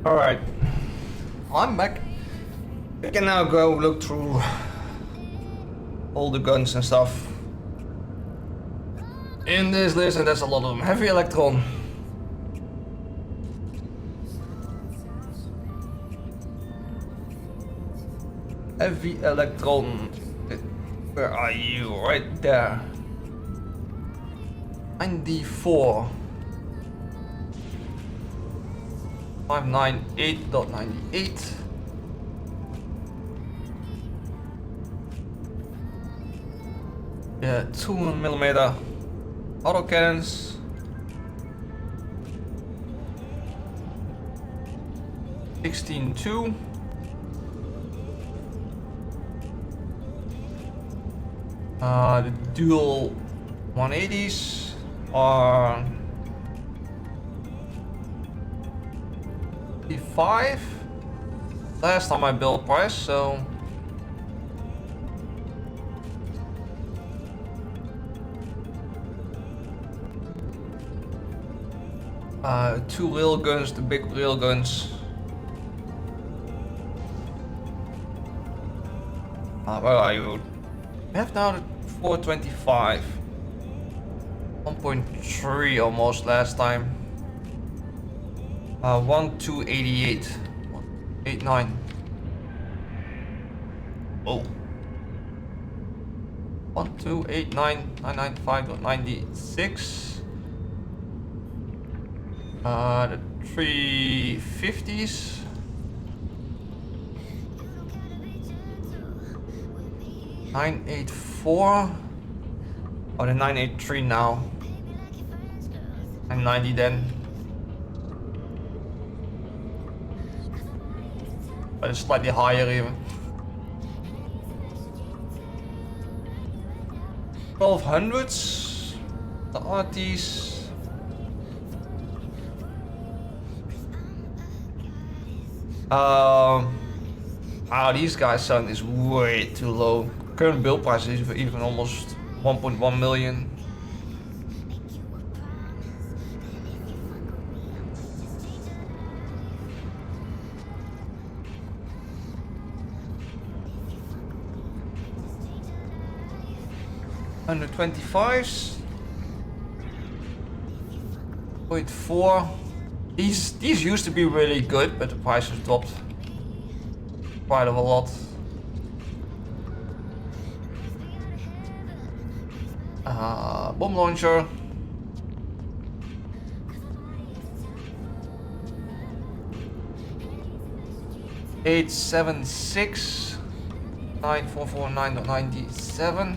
Alright, I'm back. We can now go look through all the guns and stuff in this list, and there's a lot of them. Heavy electron. Heavy electron. Where are you? Right there. 94. 598.98. Yeah, 200mm autocannons. $16.2. The dual 180s are 55. Last time I built price, so two railguns, the big railguns. Where are you? We have now the 425. 1.3 almost last time. 1288. 89. Oh. 1289995.96. The 350s. 984. Oh, the 983 now. 990 then. But it's slightly higher even. 1200s. The RTs. These guys' sound is way too low. Current build price is even almost 1.1 million. Under 25s. 0.4. These used to be really good, but the price has dropped quite a lot. Bomb launcher. $876 $9,449.97.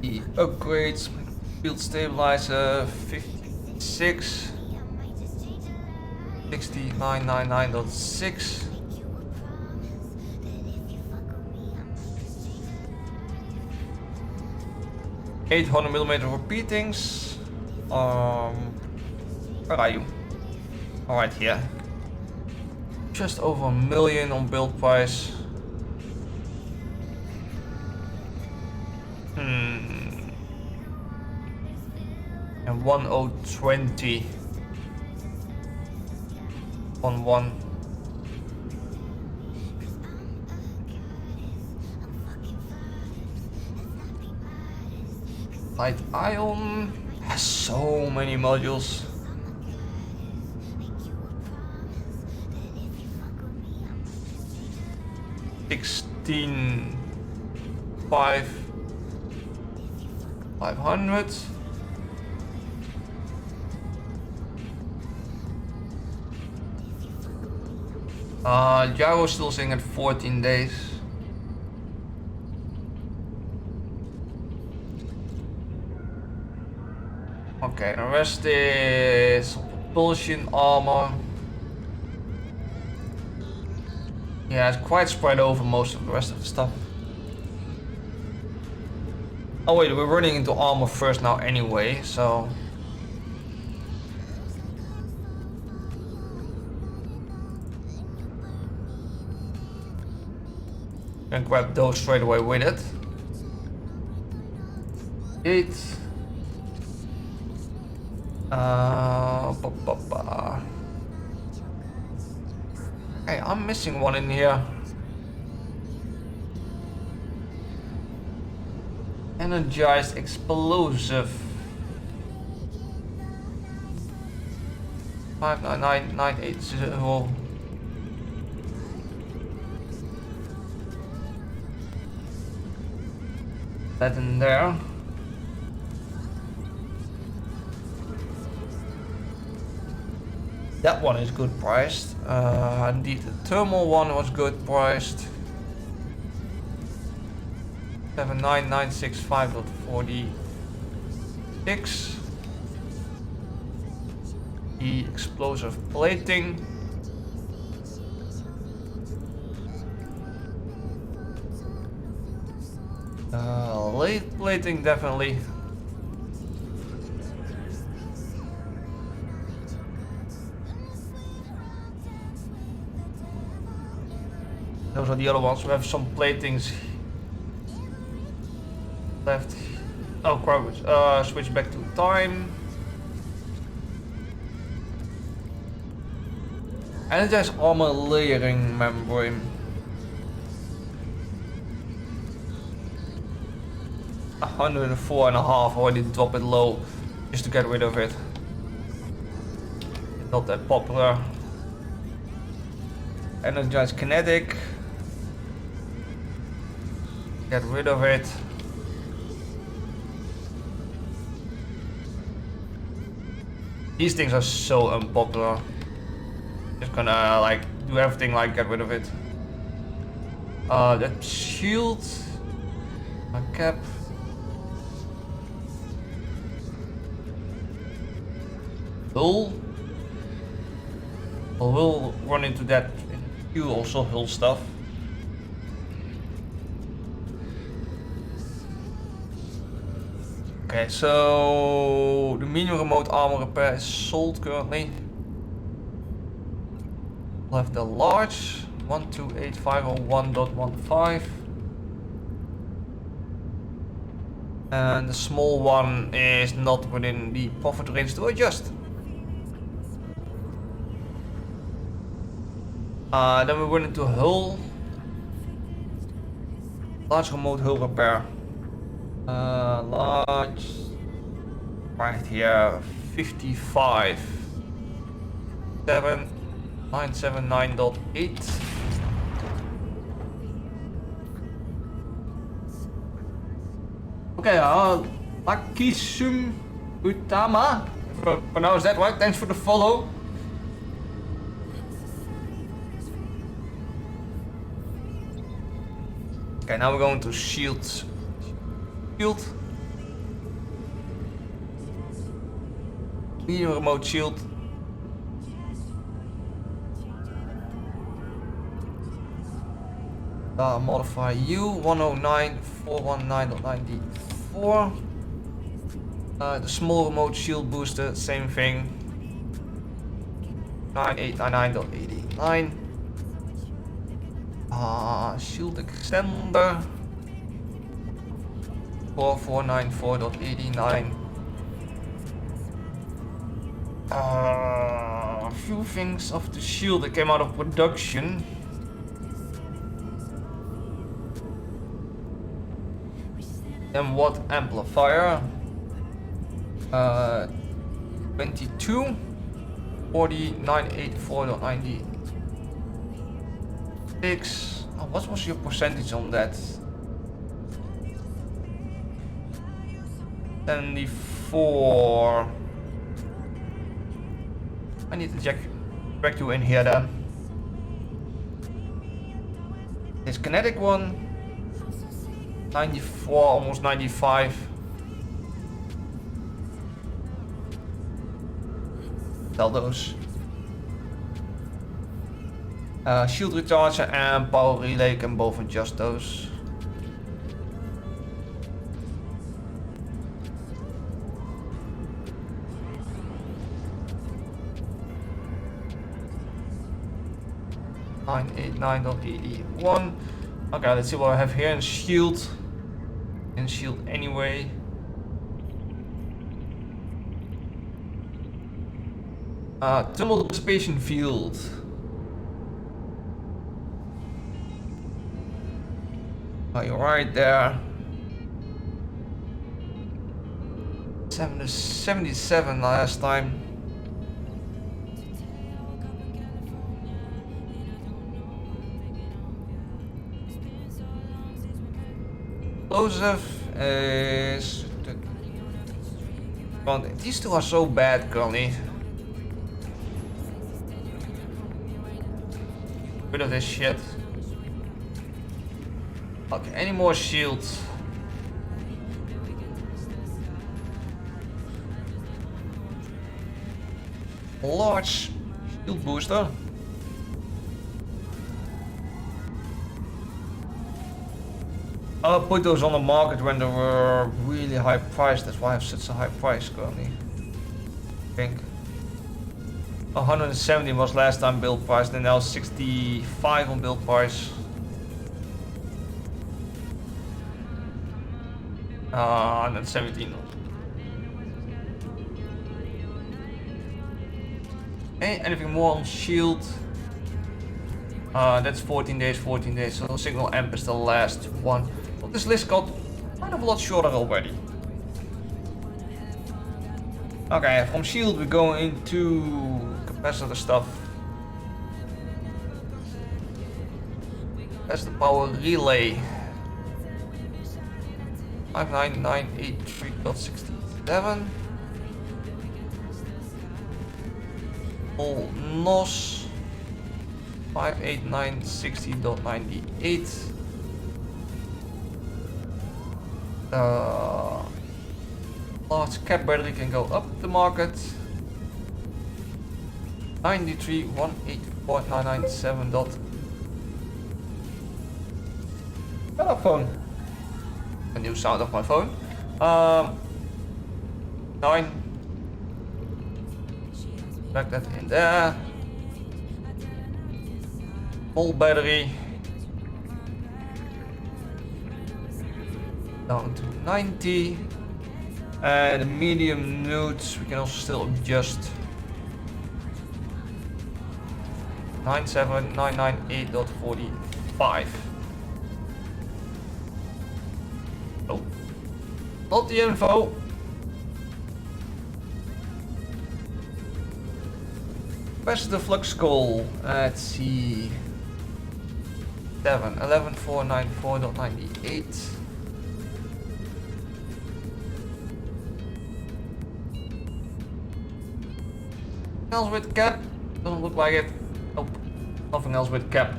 The upgrades, field stabilizer 56 $69.99.6. $800mm repeatings. Where are you? Alright, here. Just over $1 million on build price. And 1020 on one. Light ion has so many modules. $16,500. Jago still saying at 14 days. Okay, the rest is propulsion armor. Yeah, it's quite spread over most of the rest of the stuff. Oh wait, we're running into armor first now anyway, so... and grab those straight away with it. 8 Ba, ba, ba. Hey, I'm missing one in here. Energized explosive. 599980. That in there. That one is good priced. Indeed, the thermal one was good priced. 79965.46. The explosive plating. Late plating definitely. Those are the other ones. We have some platings left. Oh crap, switch back to time. Energized armor layering membrane. 104.5, already drop it low just to get rid of it. Not that popular. Energized kinetic. Get rid of it. These things are so unpopular. Just gonna like do everything like get rid of it. That shield. My cap. Hull. We'll run into that in you also hull stuff. Okay, so the medium remote armor repair is sold currently. We'll have the large 128501.15 and the small one is not within the profit range to adjust. Then we went into hull. Large remote hull repair. Large. Right here, 55. 7979.8. Okay, Lakisum Utama. If I pronounce that right, thanks for the follow. Okay, now we're going to shield. Medium remote shield. Modify U 109.419.94. The small remote shield booster, same thing. 9899.89. Shield extender 4494.89. A few things of the shield that came out of production. Then what amplifier? 22 4984.96. What was your percentage on that? 74. I need to check you in here then. This kinetic one. 94, almost 95. Tell those. Shield recharger and power relay can both adjust those. .81. Okay, let's see what I have here in shield. In shield anyway. Thermal dissipation field. Oh, you're right there. 77 last time. Explosive is... These two are so bad currently. Rid of this shit. Okay, any more shields? Large shield booster. I'll put those on the market when they were really high priced. That's why I have such a high price currently. I think 170 was last time build price, and now 65 on build price. 117. Okay, anything more on shield? That's 14 days, 14 days. So signal amp is the last one. Well, this list got kind of a lot shorter already. Okay, from shield we go into capacitor stuff. That's the power relay. 59983.67. All NOS 58960.98. Large cap battery can go up the market. 93184997. Hello phone. A new sound of my phone. 9. Back that in there. Full battery. Down to 90. And the medium nodes we can also still adjust. 97998.45. Oh, not the info. Capacitor flux coil. Let's see. 11494.98. Else with cap? Doesn't look like it. Nope. Nothing else with cap.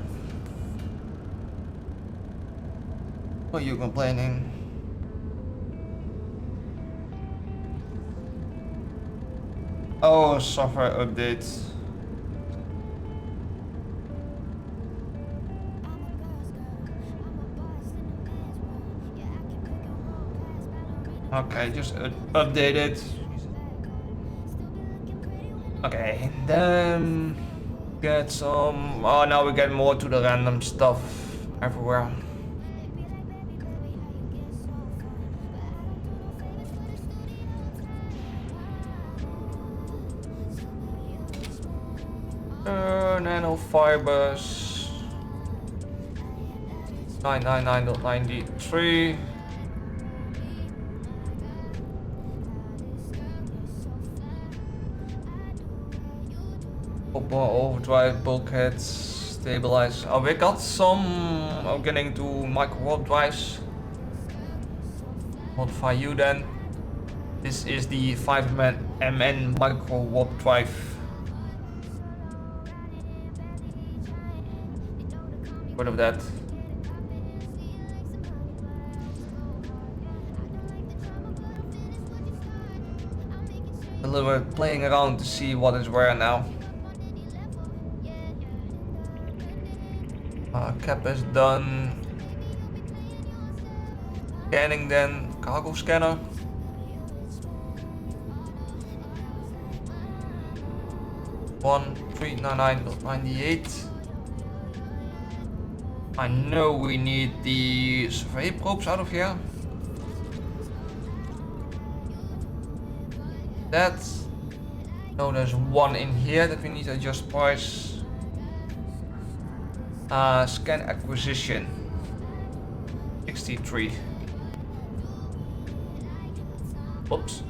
What are you complaining? Oh, software updates. Okay, just update it. Okay, then get some. Oh, now we get more to the random stuff everywhere. Nanofibers 999.93. Overdrive, bulkheads, stabilize. Oh, we got some. I'm getting to micro warp drives. Modify you then. This is the 5MN micro warp drive. What of that? A little bit playing around to see what is where now. Cap is done. Scanning then. Cargo scanner. One 399.98. I know we need the survey probes out of here. That No, there's one in here that we need to adjust price. Scan acquisition. 63. Oops.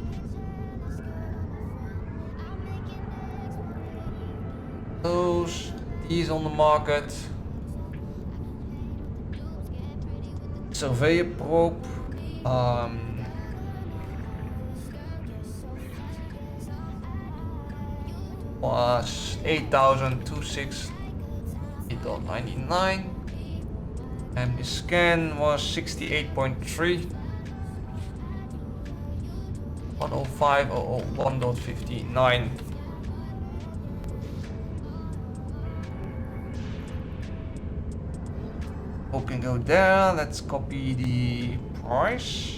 These on the market. Surveyor probe. Was 8,268.99, and the scan was 68.3. 105.001.59. We can go there. Let's copy the price.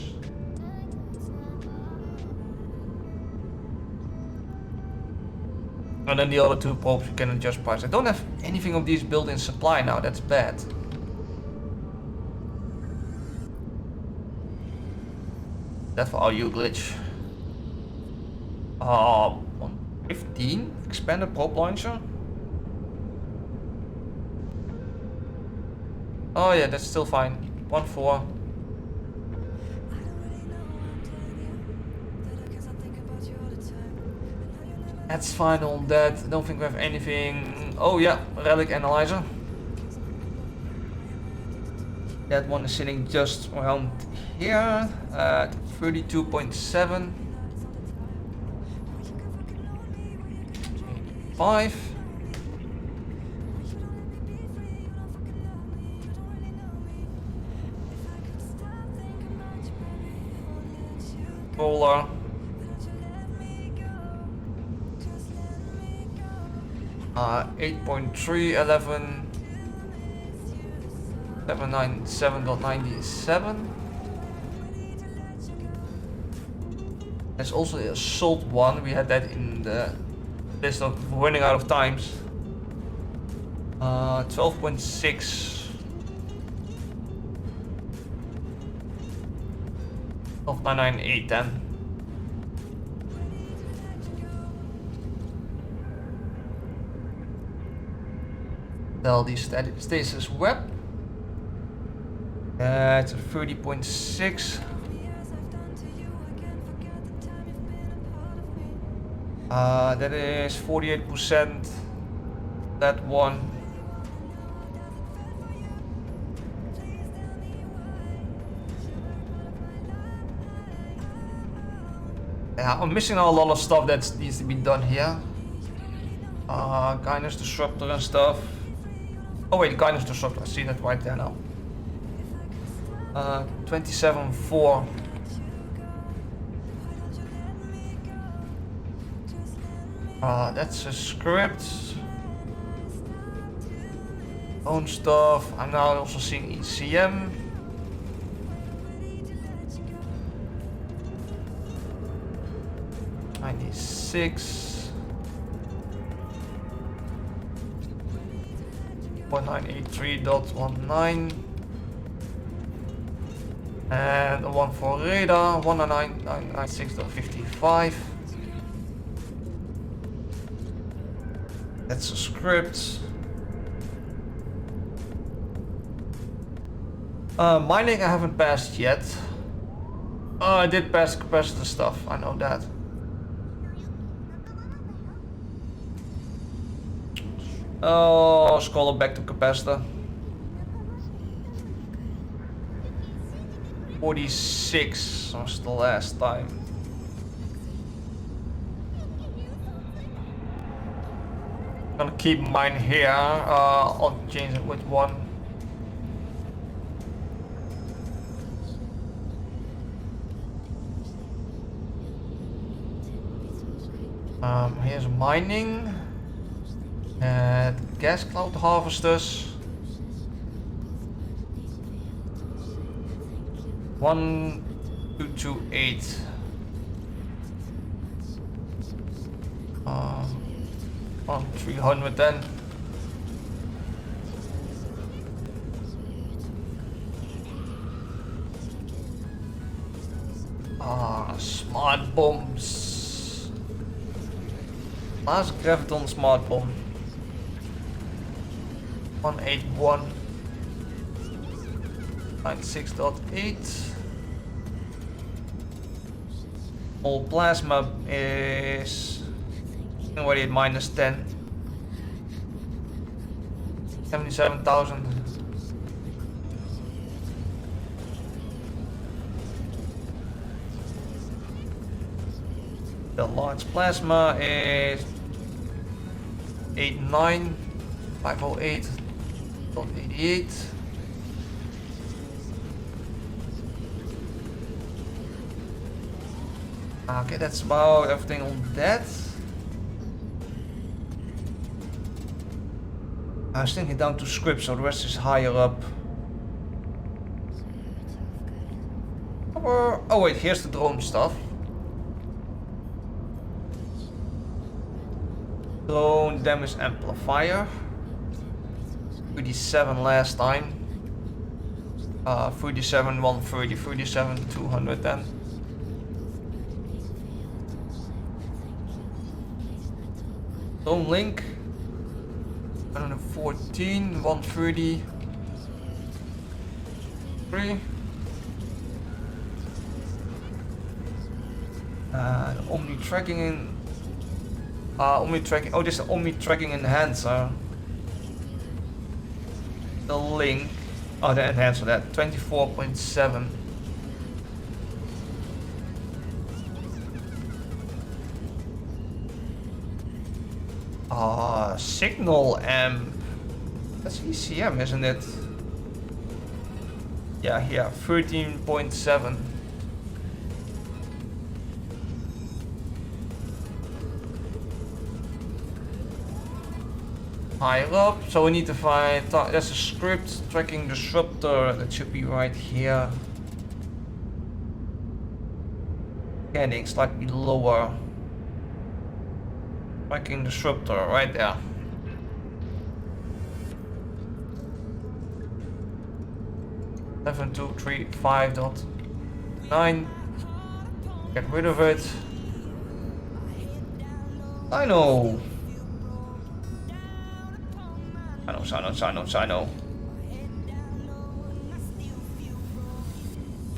And then the other two probes we can adjust price. I don't have anything of these built in supply now, that's bad. That for our U glitch. 115 expanded probe launcher. Oh yeah, that's still fine. 1.4. That's fine on that. I don't think we have anything. Oh yeah, relic analyzer. That one is sitting just around here at 32.7. 5. Roller. 8.3, 11, 797.97. There's also a salt one. We had that in the list of running out of times. 12.6. 12.99810. The stasis web. It's a 30.6. That is 48%. That one. Yeah, I'm missing a lot of stuff that needs to be done here. Kindness disruptor and stuff. Oh wait, kindness disruptor. I see that right there now. 27.4. That's a script. Own stuff. I'm now also seeing ECM. .96. 1983.19. And a one for radar. 199.96.55. That's a script. Mining I haven't passed yet. I did pass capacitor stuff, I know that. Oh, scroll back to capacitor. 46 was the last time. I'm gonna keep mine here. I'll change it with one. Here's mining. Gas cloud harvesters. 1228. 300 then. Smart bombs. Last Graviton smart bomb. 181. 96.8. All plasma is already at minus 10. 77,000. The large plasma is 89, 508.88. Okay, that's about everything on that. I was thinking down to script, so the rest is higher up. Oh wait, here's the drone stuff. Drone damage amplifier. 37 last time. 37 130, 37 200 then. Drone link. 114, 130. 3. Omni tracking in. Omni tracking. Oh, this is Omni tracking enhancer. The link. Oh, the enhancer. That 24.7. Signal amp. That's ECM, isn't it? Yeah, here 13.7. Higher up, so we need to find. There's a script tracking disruptor that should be right here. Getting slightly lower. Tracking disruptor right there. Seven two three 5.9. Get rid of it. I know. I know.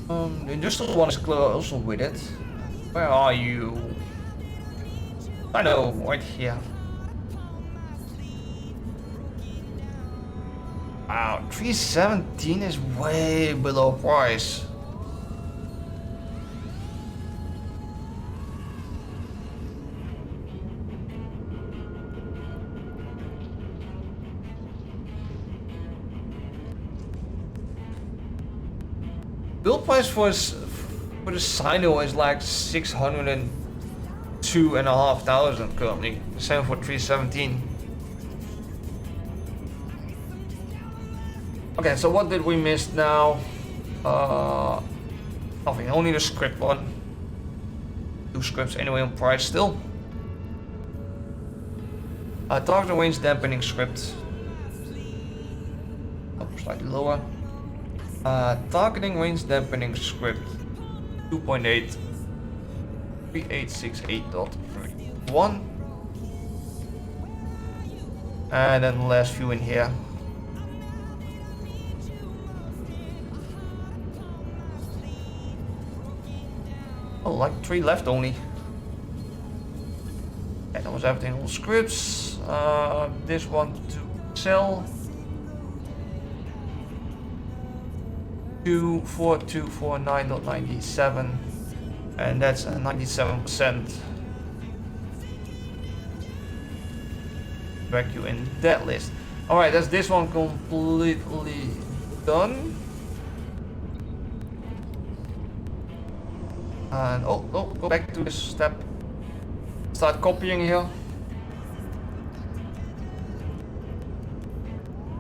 The industrial one is close with it. Where are you? I know, right here. Wow, 317 is way below price. Build price for the Sino is like 602,500 currently. Same for 317. Okay, so what did we miss now? Nothing, only the script one. 2 scripts anyway on price still. Target range dampening script. Oh, slightly lower. Targeting range dampening script 2.8 3868.31, and then the last few in here. Oh, like 3 left only. And that was everything on scripts. This one to sell. 24249.97, and that's 97%. Back you in that list. Alright, that's this one completely done. And go back to this step. Start copying here.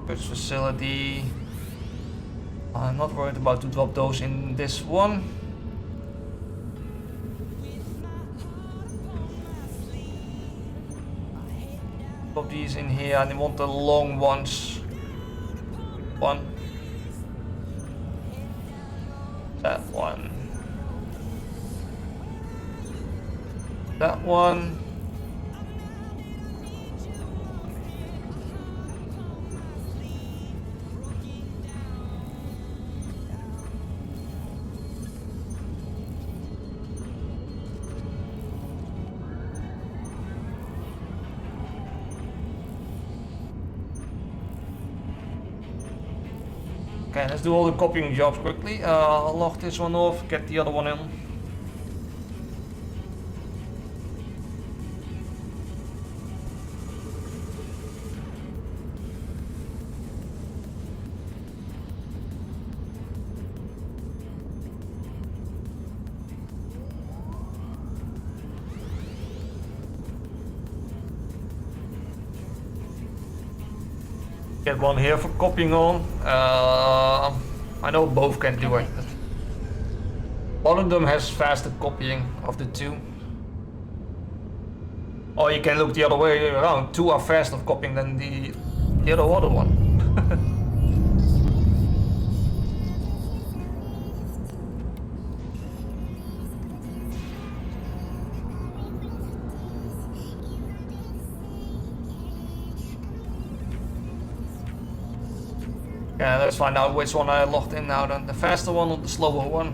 Goods facility. I'm not worried about to drop those in this one. Drop these in here, and I want the long ones. One. That one. That one. Okay, let's do all the copying jobs quickly. Log this one off, get the other one in. Get one here for copying on. I know both can do it. One of them has faster copying of the two. Or you can look the other way around. Two are faster of copying than the other one. Yeah, let's find out which one I logged in now then. The faster one or the slower one?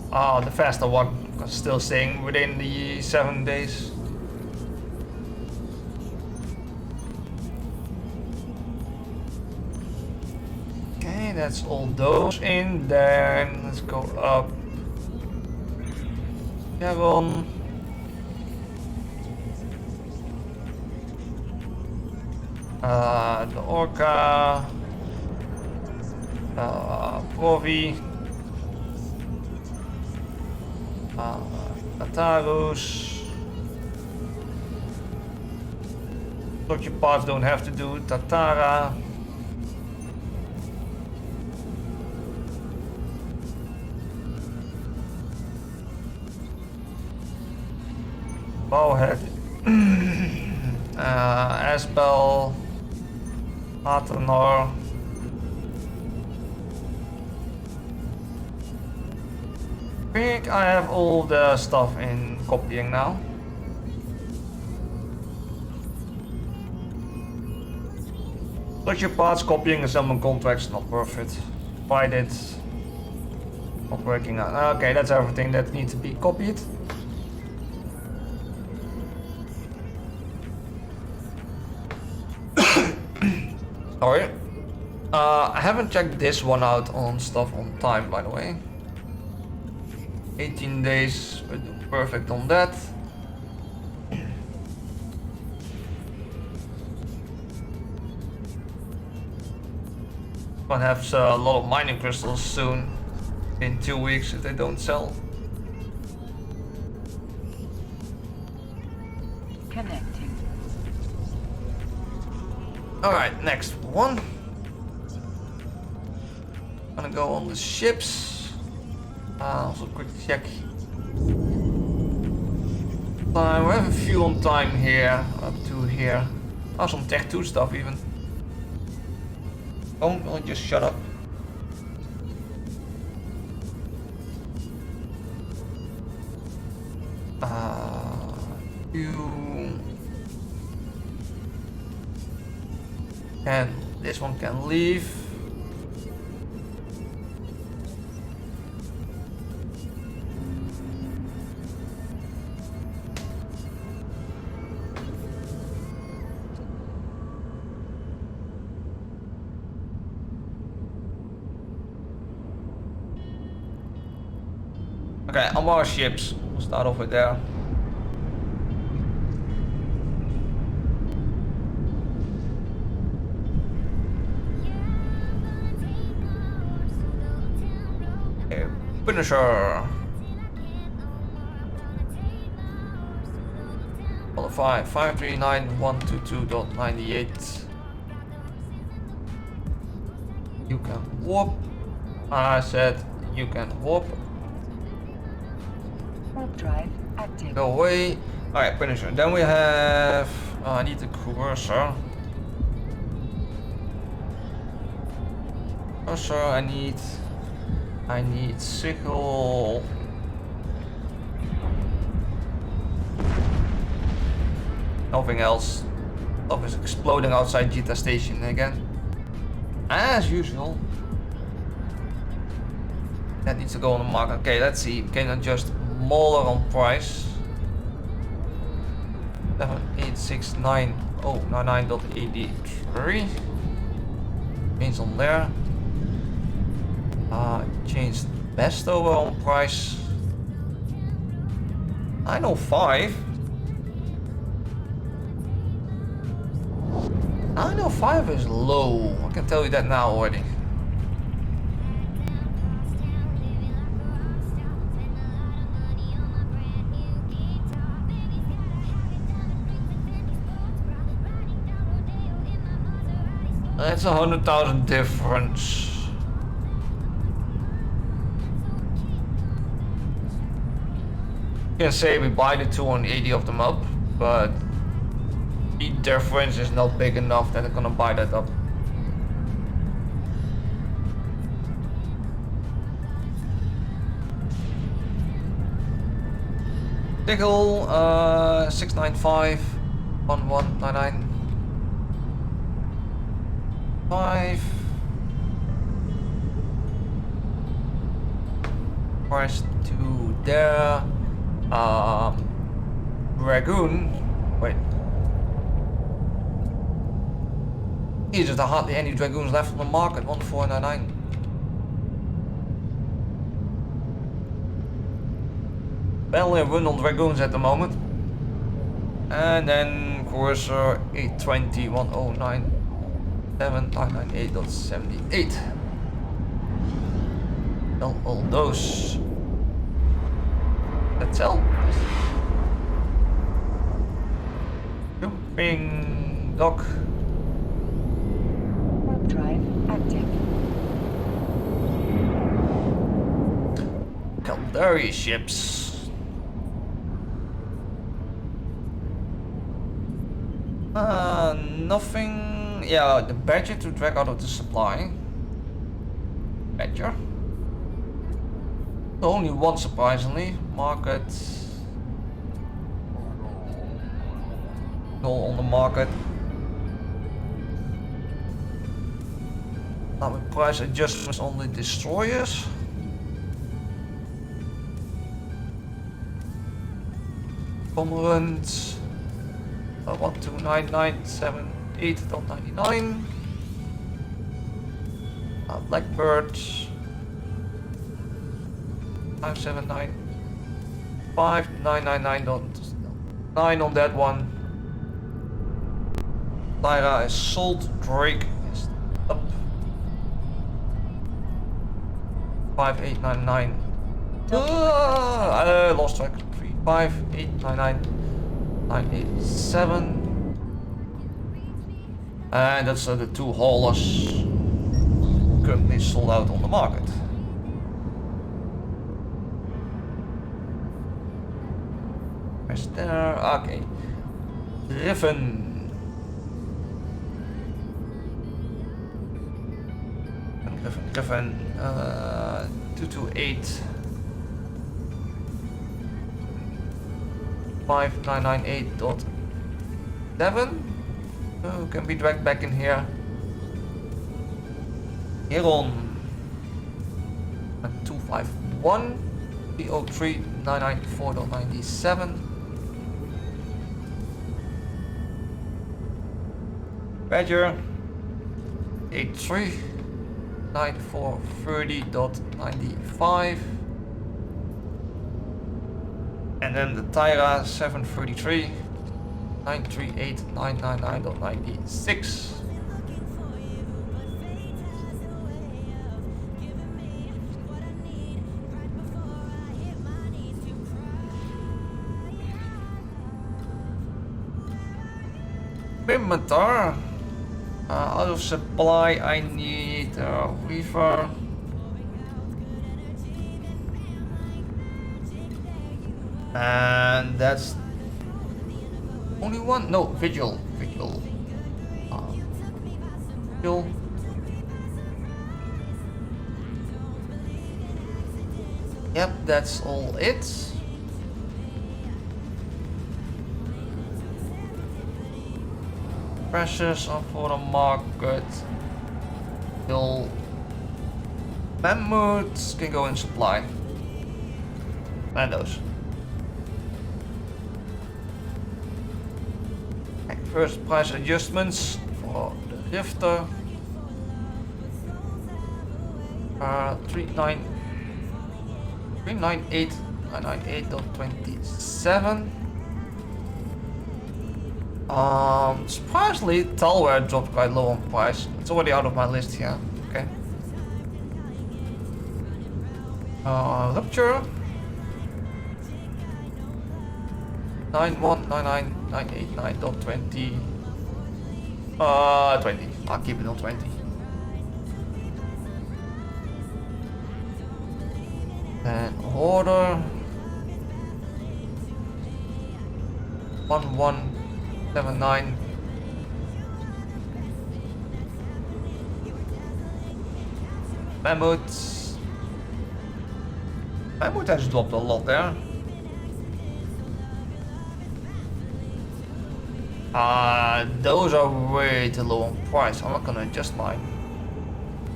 Ah, the faster one, because it's still saying within the 7 days. Okay, that's all those in. Then let's go up. 7. The Orca, Provi, Tatarus. Dodgy parts don't have to do Tatara. Bowhead, Asbel. Atenor. I think I have all the stuff in copying now. But your parts copying and summon contracts not worth it. Tried it. Not working out. Okay, that's everything that needs to be copied. Sorry. I haven't checked this one out on stuff on time, by the way. 18 days, we do perfect on that. Gonna have a lot of mining crystals soon. In 2 weeks if they don't sell. Connecting. Alright, next one. Gonna go on the ships. Also quick check. We have a few on time here, up to here. Oh, some Tech 2 stuff even. Oh, just shut up. And this one can leave. Okay, on our ships. We'll start off with there. Finisher. Qualify 539.122.98. You can warp. I said you can warp. Warp drive active. Go away. Alright, finisher. Then we have. I need the corsair. Corsair, I need sickle. Nothing else. Stuff is exploding outside Jita station again. As usual. That needs to go on the market. Okay, let's see. We can adjust smaller on price. 7869099.83 means on there. Changed best over on price 905. 905 is low, I can tell you that now already. That's 100,000 difference. You can say we buy the 280 of them up, but the difference is not big enough that I'm gonna buy that up. Tickle 695 1199 5 price to there. Dragoon, wait, these are hardly any Dragoons left on the market. 1499. Barely a run on Dragoons at the moment. And then Corsair 820 109 7998.78. Sell all those. Let's sell. Jumping dock. Warp drive active. Caldari ships. Nothing. Yeah, the Badger to drag out of the supply. Badger. Only one, surprisingly. Market. All on the market. Now with price adjustments on the destroyers. Cormorant. 129978.99. Blackbird 579 5999.9 on that one. Lyra is sold. Drake is up 5899. I lost track. 35899.987. And that's the two haulers currently sold out on the market. Where's there? Okay. Griffin. Griffin 228 5998.7. Can be dragged back in here. Heron 251 PO3 994.97. Badger 83 9430.95. And then the Tyra 733 938999.96. Bitt. Out of supply, I need a reefer. And that's only one. No, Vigil. Vigil. Yep, that's all it. Pressures are for the market. Till Mammoths can go in supply. And those. First price adjustments for the Rifter. 398.27. Surprisingly, Talware dropped quite low on price. It's already out of my list here. Okay. Rupture. 9199989.20. 20. I'll keep it on 20. And order 1179. Mammoth has dropped a lot there. Those are way too low on price. I'm not gonna adjust mine.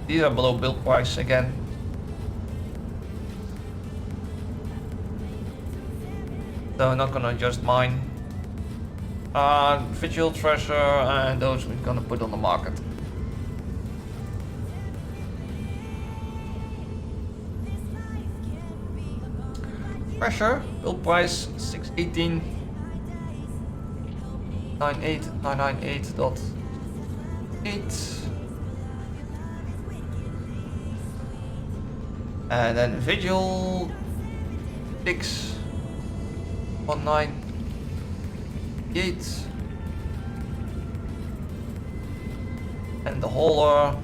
These are below build price again. So I'm not gonna adjust mine. Visual Treasure and those we're gonna put on the market. Pressure, build price 618. 98998.8. And then Vigil 619.8. And the hauler,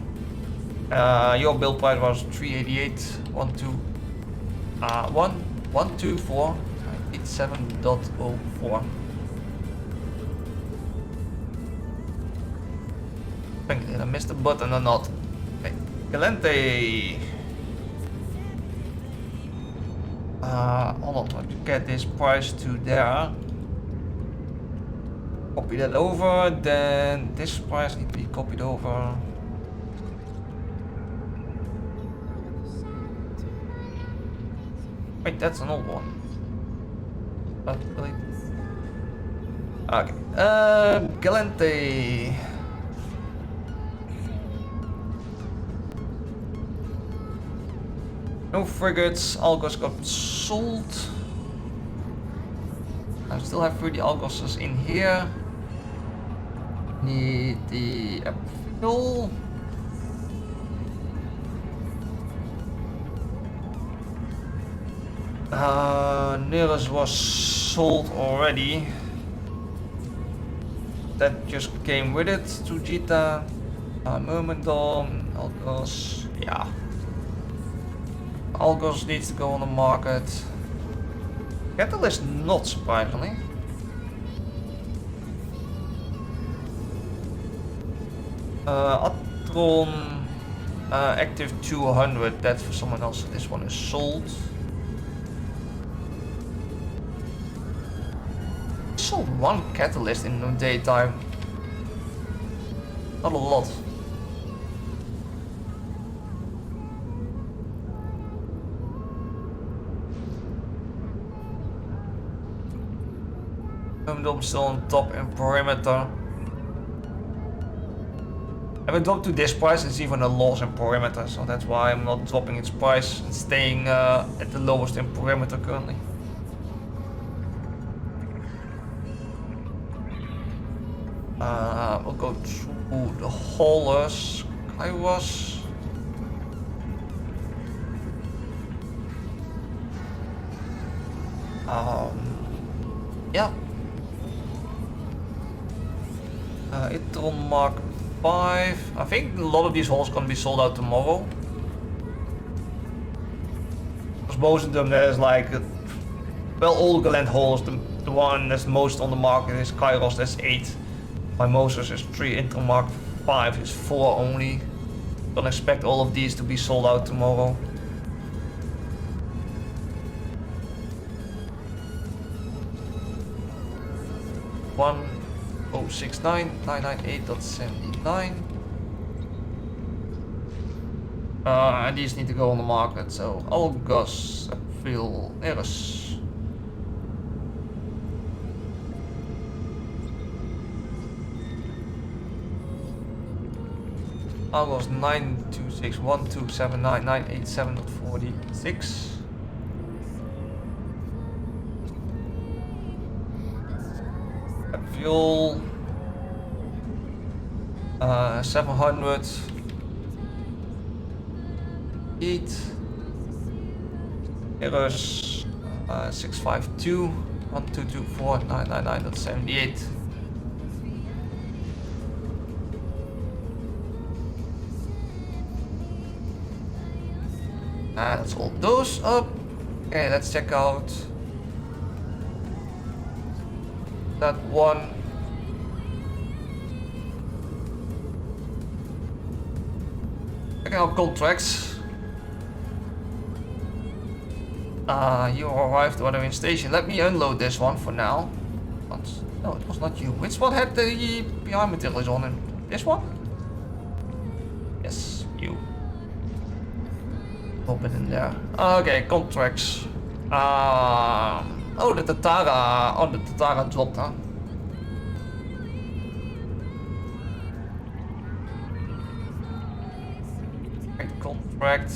your build price was 124.87.04. Did I miss the button or not? Okay. Galente. Hold on, let me get this price to there. Copy that over, then this price needs to be copied over. Wait, that's an old one. But really? Okay. Galente. No frigates, Algos got sold. I still have 30 Algoses in here. Need the appeal. Nearest was sold already. That just came with it. Trujita, Myrmidon, Algos, yeah. Algos needs to go on the market. Catalyst not surprisingly. Atron active 200, that's for someone else. This one is sold. Sold one catalyst in the daytime. Not a lot. I'm still on top in perimeter. If I drop to this price, it's even a loss in perimeter, so that's why I'm not dropping its price and staying at the lowest in perimeter currently. We'll go through the haulers. Kairos. Yeah. Itron Mark 5. I think a lot of these hauls gonna be sold out tomorrow. Because most of them there's like, well, all the Galant hauls, the one that's most on the market is Kairos, that's 8. My Moses is 3, Itron Mark 5 is 4 only. Don't expect all of these to be sold out tomorrow. One 069,998.79. And these need to go on the market, so Algos, April, Eris. August 926127998.46. Fuel 700. Heat. Errors 652 1224999.78. Let's hold those up. Okay, let's check out that one. Checking out contracts. You arrived at the station. Let me unload this one for now. No, it was not you. Which one had the behind materials on him? This one? Yes, you. Pop it in there. Okay, contracts. Oh, the Tatara. Oh, the Tatara dropped, huh? Contract.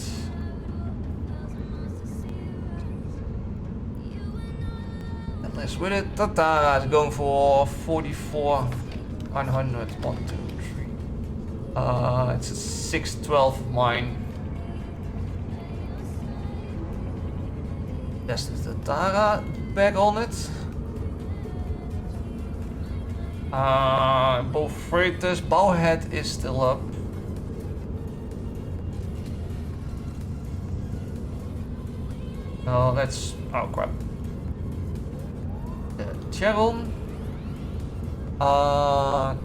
And let's with it. Tatara is going for 44,900. 1, 2, 3. It's a 612 mine. Yes, there's the Tatara back on it. Both freighters. Bowhead is still up. No, that's... oh crap. Cheryl.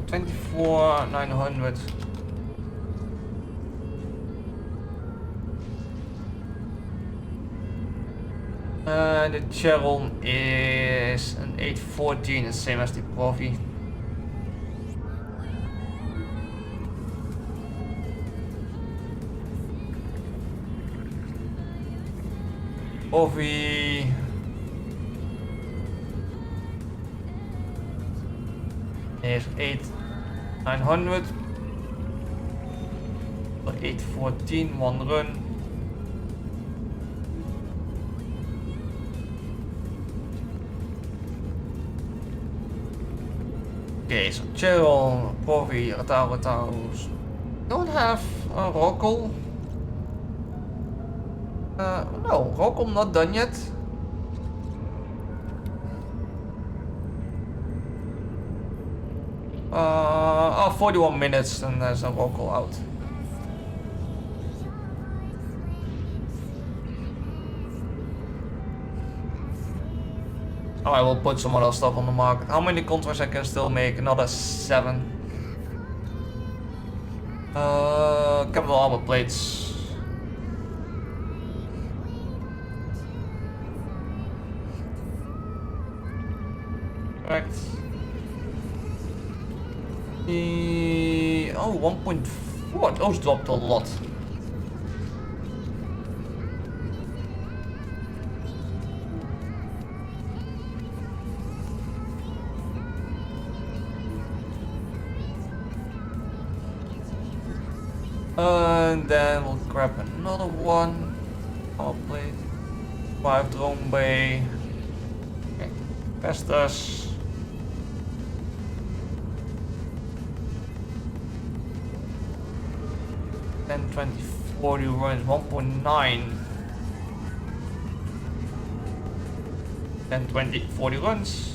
24,900. The Cheryl is an 814, the same as the Profi. Profi is 8,900. 814, one run. Okay, so Cheryl, Profi, Rataros don't have a Rockel. No, Rockel not done yet. 41 minutes and there's a Rockel out. I will put some other stuff on the market. How many contracts I can still make? Another 7. Capital armor plates. Correct. Oh, 1.4. Those dropped a lot. And then we'll grab another one. Power plate. 5 drone bay. Okay. Vestas. 10, 20, 40 runs, 1.9. 10, 20, 40 runs.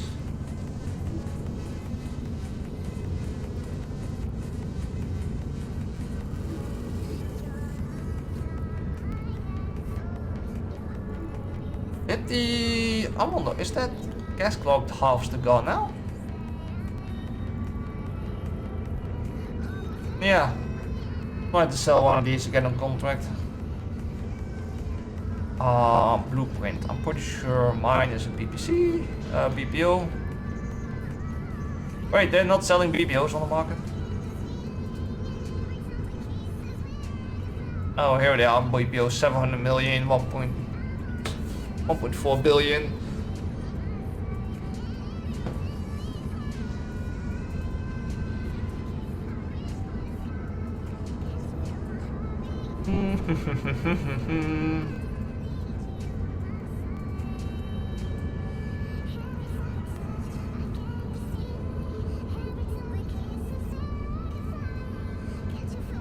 I wonder, is that gas clogged halves to go now? Yeah. Trying to sell one of these to get on contract. Blueprint. I'm pretty sure mine is a BPC, BPO. Wait, they're not selling BPOs on the market? Oh, here they are. BPO 700 million, 1.4 billion.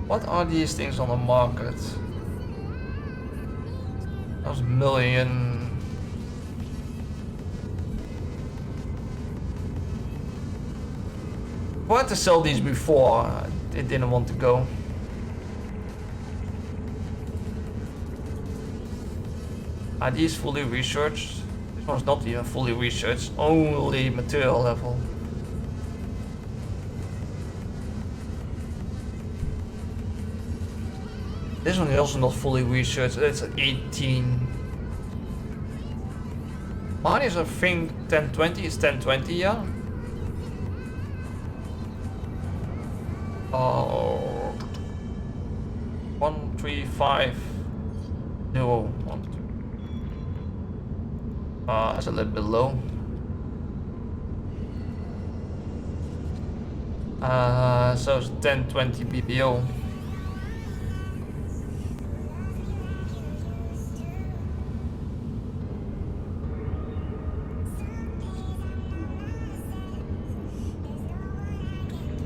What are these things on the market? Those million. I wanted to sell these before, it didn't want to go. Are these fully researched? This one's not even fully researched, only material level. This one is also not fully researched, it's at 18. Mine is I think 1020, it's 1020, yeah? Oh, 135 0 1 2. That's a little bit low. So it's 1020 BPO.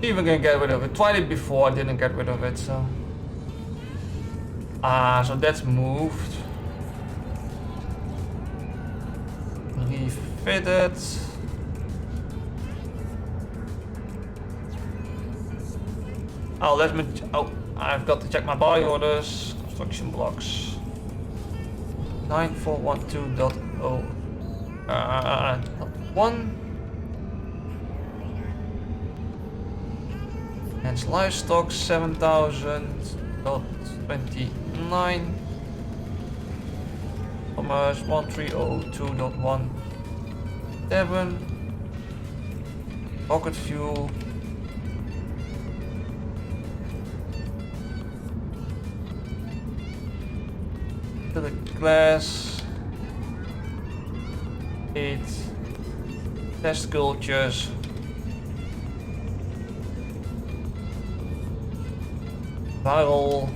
Even gonna get rid of it. Tried it before, I didn't get rid of it, so. So that's moved. Refitted. Oh, let me. Oh, I've got to check my buy orders. Construction blocks. 9412.0. 1. And livestock 7000.29. Commerce 1302.17. Rocket fuel. The glass. 8. Test sculptures. Viral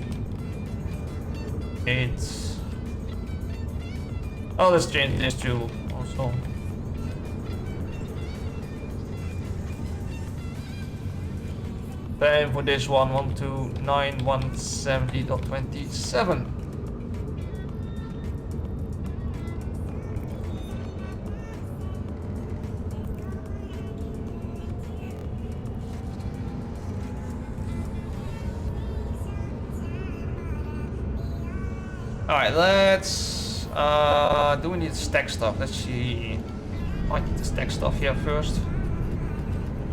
8. Oh, let's change this too also. Then for this one, 129.170.27. Alright, let's do we need to stack stuff? Let's see. I need to stack stuff here first.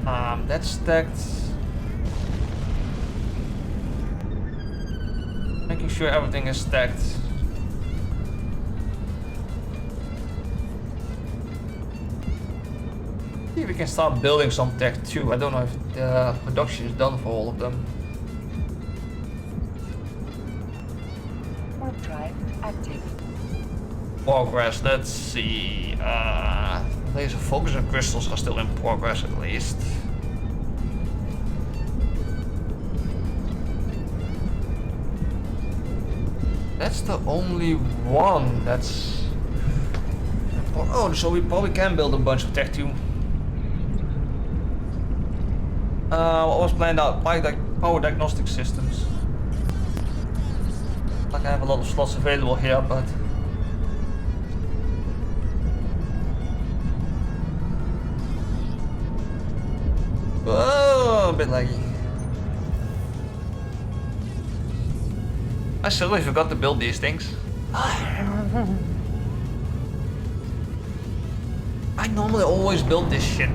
That's stacked. Making sure everything is stacked. See if we can start building some tech too. I don't know if the production is done for all of them. Warp drive active. Progress, let's see. Laser focusing crystals are still in progress at least. That's the only one that's... Oh, so we probably can build a bunch of tech too. What was planned out? Power diagnostic systems. Like I have a lot of slots available here, but... Oh, a bit laggy. I suddenly forgot to build these things. I normally always build this shit.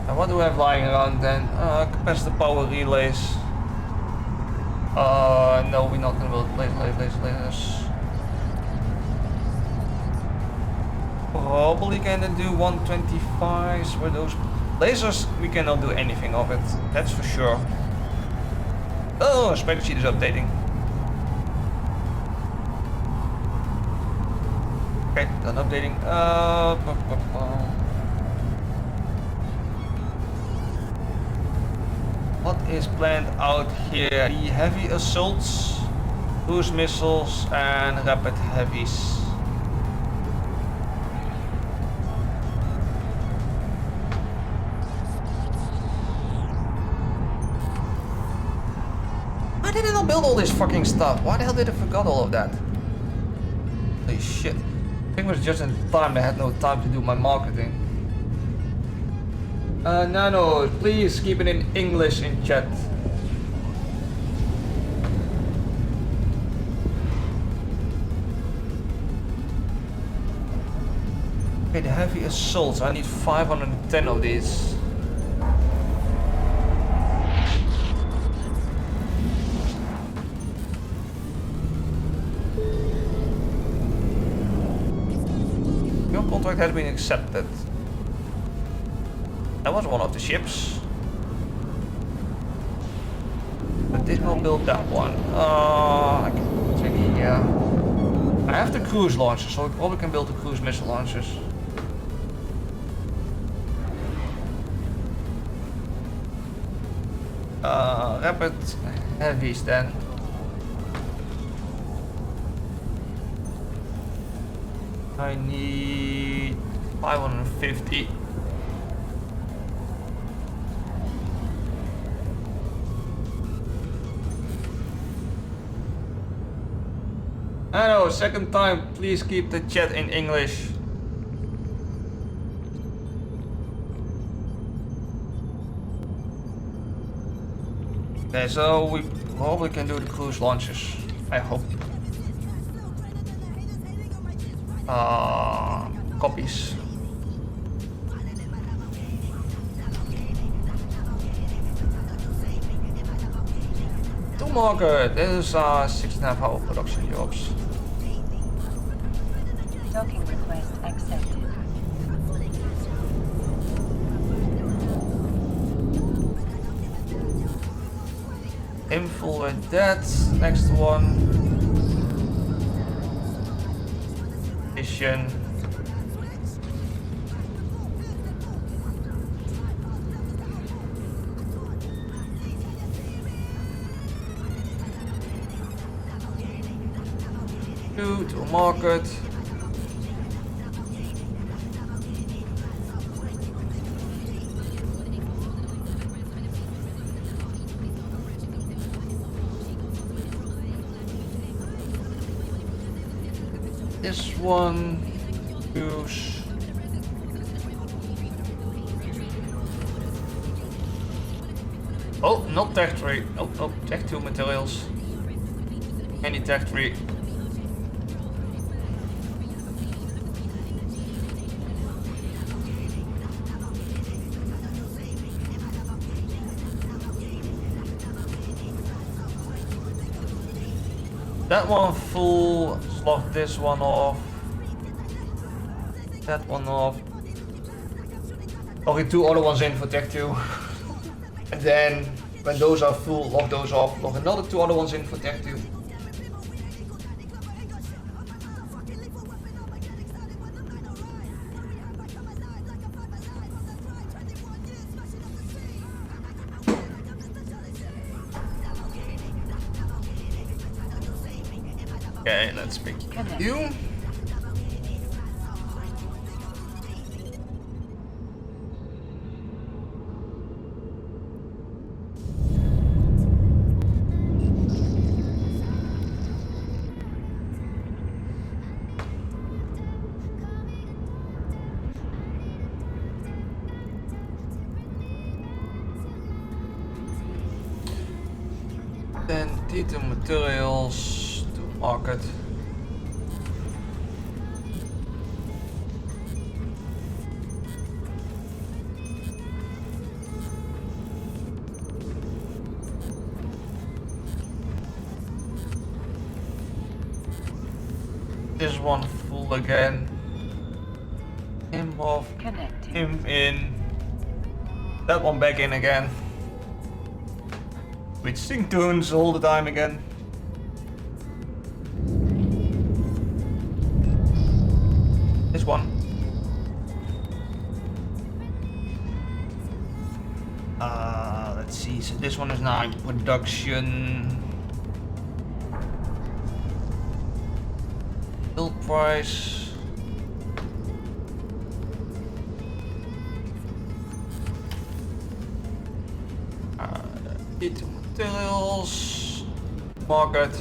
And what do I have lying around then? Capacitor power relays. No, we're not gonna build lasers. Probably gonna do 125s with those lasers. We cannot do anything of it, that's for sure. Oh, spreadsheet is updating. Okay, done updating. What is planned out here? The heavy assaults, cruise missiles, and rapid heavies. Why did I not build all this fucking stuff? Why the hell did I forget all of that? Holy shit. I think it was just in time, I had no time to do my marketing. Nano, please keep it in English in chat. Okay, the heavy assaults, I need 510 of these. Your contract has been accepted. That was one of the ships. But this will build that one. I can take it, yeah. I have the cruise launchers, so I probably can build the cruise missile launchers. Rapid heavies then. I need 550. I know, second time, please keep the chat in English. Okay, so we probably can do the cruise launches, I hope. Copies. To market, this is 6.5 hour production jobs. Docking request accepted. Aim full with that. Next one. Mission. To market. This one, use. Oh, not tech 3. Nope, nope, tech 2 materials. Any tech 3. That one full, slot this one off. That one off. Okay, 2 other ones in for tech 2. And then, when those are full, log those off. Log another 2 other ones in for tech 2. Okay, let's pick you. Then detail materials to market. This one full again. Him off. Connecting. Him in. That one back in again. Switching tunes all the time again. This one. Let's see So this one is now in production. Build price. Detail materials. Market.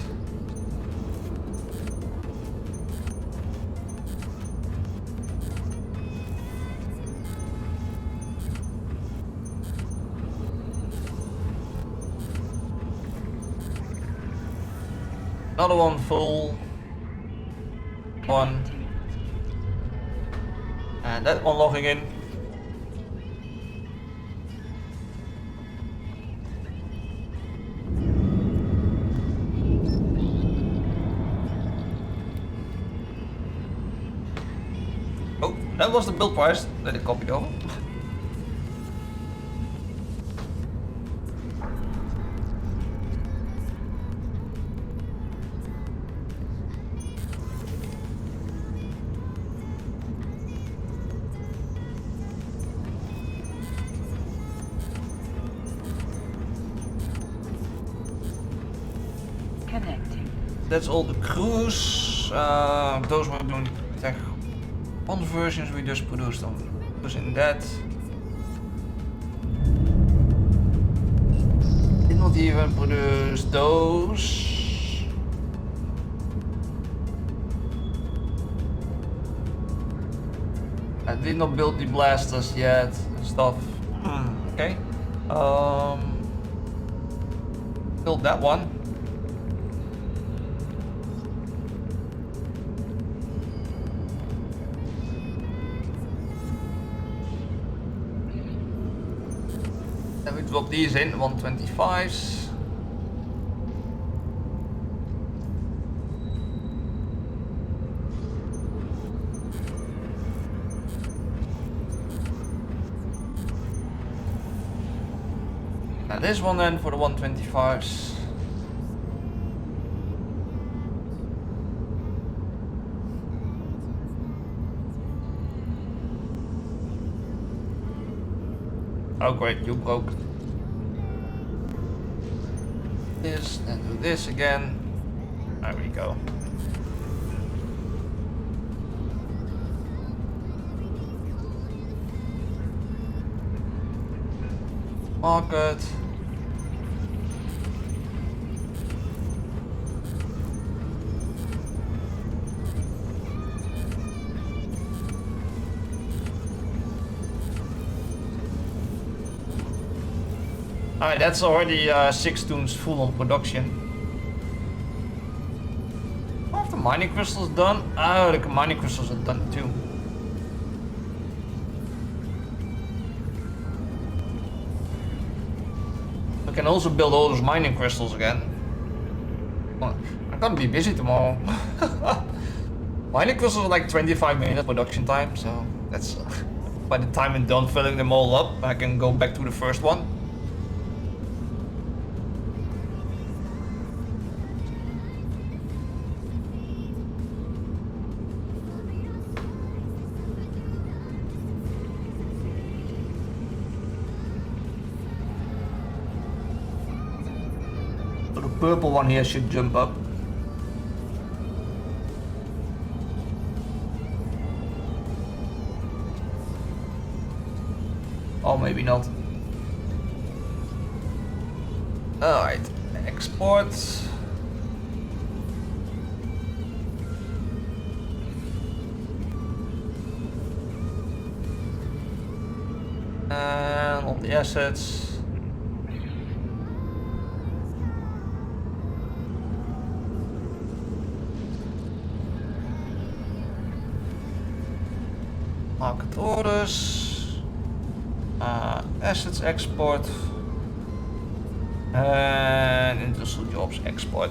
Another one full. One. And that one logging in. Oh, that was the build price that it copied over. Connecting. That's all the crews. Those were doing tech one versions we just produced them. Was in that. Did not even produce those. I did not build the blasters yet and stuff. Okay. Build that one. Then we drop these in 125s. Now this one then for the 125s. Oh great, you broke this, then do this again. There we go. Market. Alright, that's already 6 tunes full on production. Are the mining crystals done? Oh, the mining crystals are done too. We can also build all those mining crystals again. Well, I'm gonna be busy tomorrow. Mining crystals are like 25 minutes production time, so that's by the time I'm done filling them all up, I can go back to the first one. So the purple one here should jump up. Or maybe not. Alright, export. And all the assets. Market orders, assets export, and industrial jobs export.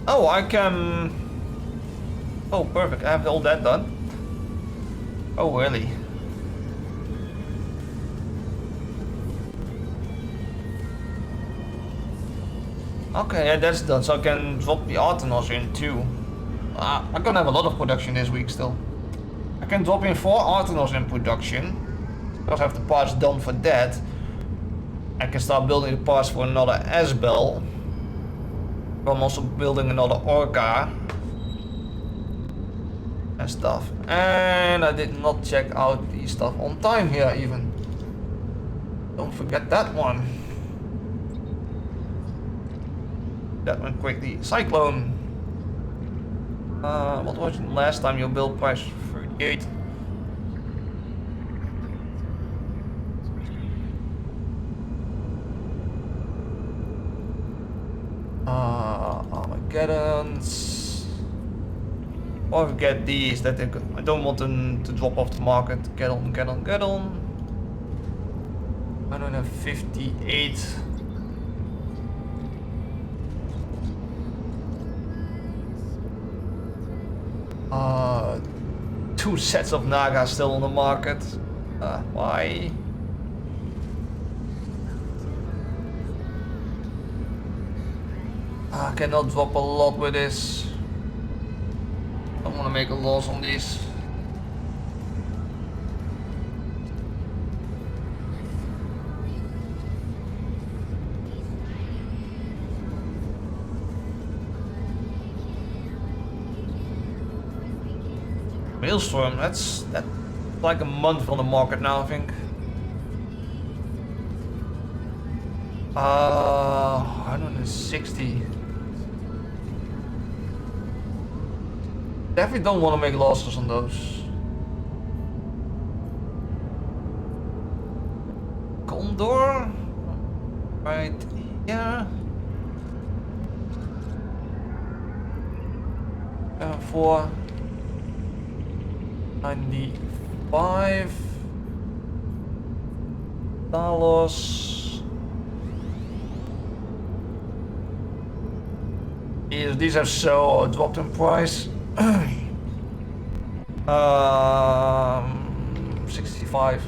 Oh, I can. Oh, perfect! I have all that done. Oh, really? Okay, yeah, that's done, so I can drop the Artenos in too. I'm gonna have a lot of production this week still. I can drop in 4 Artenos in production, because I have the parts done for that. I can start building the parts for another S-Bell. I'm also building another Orca. And stuff. And I did not check out the stuff on time here even. Don't forget that one. That one quickly. Cyclone. What was it last time your build price? 38. Armageddons. Or get these that I don't want them to drop off the market. Get on. 158. Two sets of Naga still on the market. Why? I cannot drop a lot with this. I don't want to make a loss on these. Maelstrom, that's like a month on the market now, I think. 160. Definitely don't want to make losses on those. Condor, right here. For 95 dollars. These have so dropped in price. 65.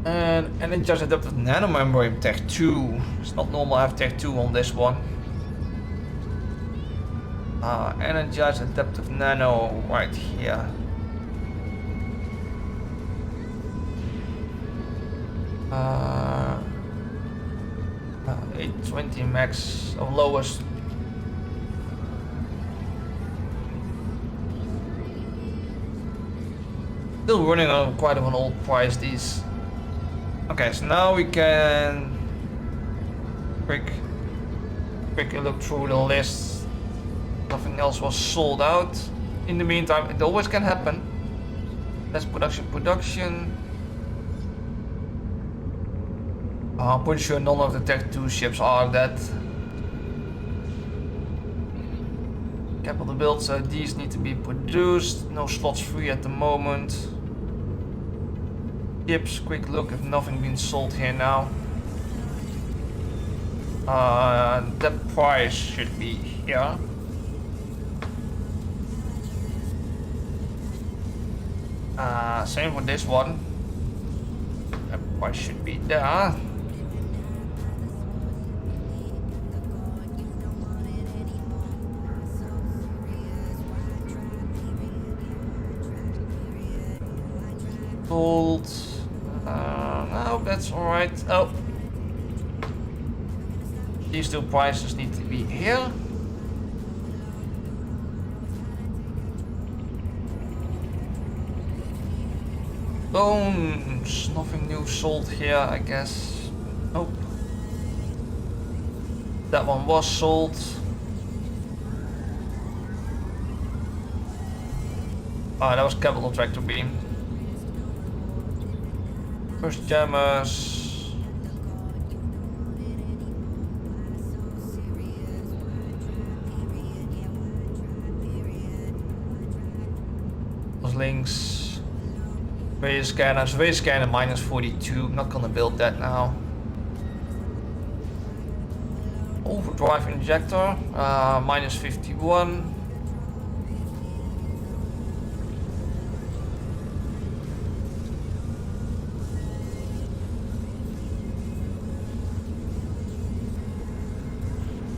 And then just adapted nano membrane Tech 2. It's not normal I have Tech 2 on this one. Energized adaptive nano right here. Uh, 820 max of lowest. Still running on quite of an old price these. Okay, so now we can quickly look through the list. Nothing else was sold out. In the meantime, it always can happen. That's production. I'm pretty sure none of the Tech 2 ships are that. Capital build, so these need to be produced. No slots free at the moment. Ships, quick look if nothing been sold here now. That price should be here. Same for this one. That price should be there. Gold. No, that's alright. Oh. These two prices need to be here. Bones. Nothing new sold here, I guess. Nope. That one was sold. Ah, that was capital tractor beam. First jammers. Those links. Ray scanner minus 42. Not gonna build that now. Overdrive injector minus 51.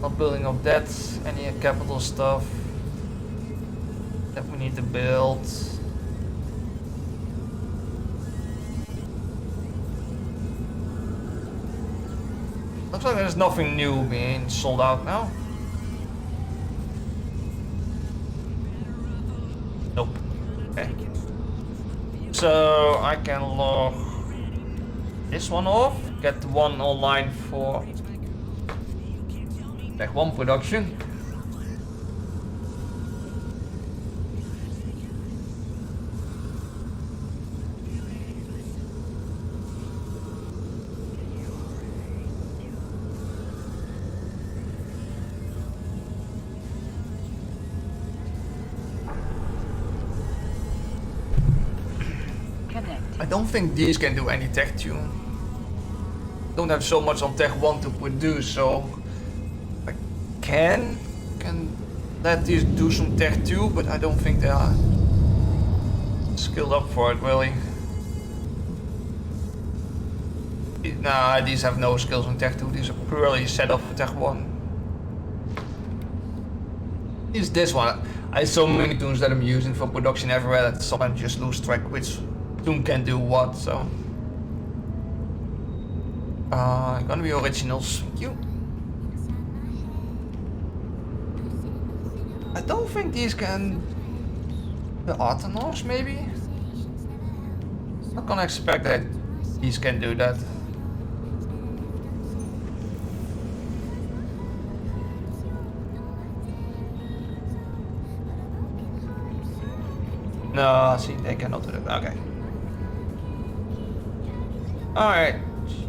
Not building of that, any capital stuff that we need to build. Looks like there's nothing new being sold out now. Nope. Okay. So I can log this one off, get the one online for Tech 1 production. I don't think these can do any tech tune. Don't have so much on Tech 1 to produce, so I can let these do some Tech 2, but I don't think they are skilled up for it really. Nah, these have no skills on Tech 2, these are purely set up for Tech 1. Is this one. I have so many tunes that I'm using for production everywhere that sometimes just lose track which tune can do what, so. Gonna be originals, thank you. I don't think these can. The Artenos maybe? Not gonna expect that these can do that. No, see, they cannot do that. Okay. Alright,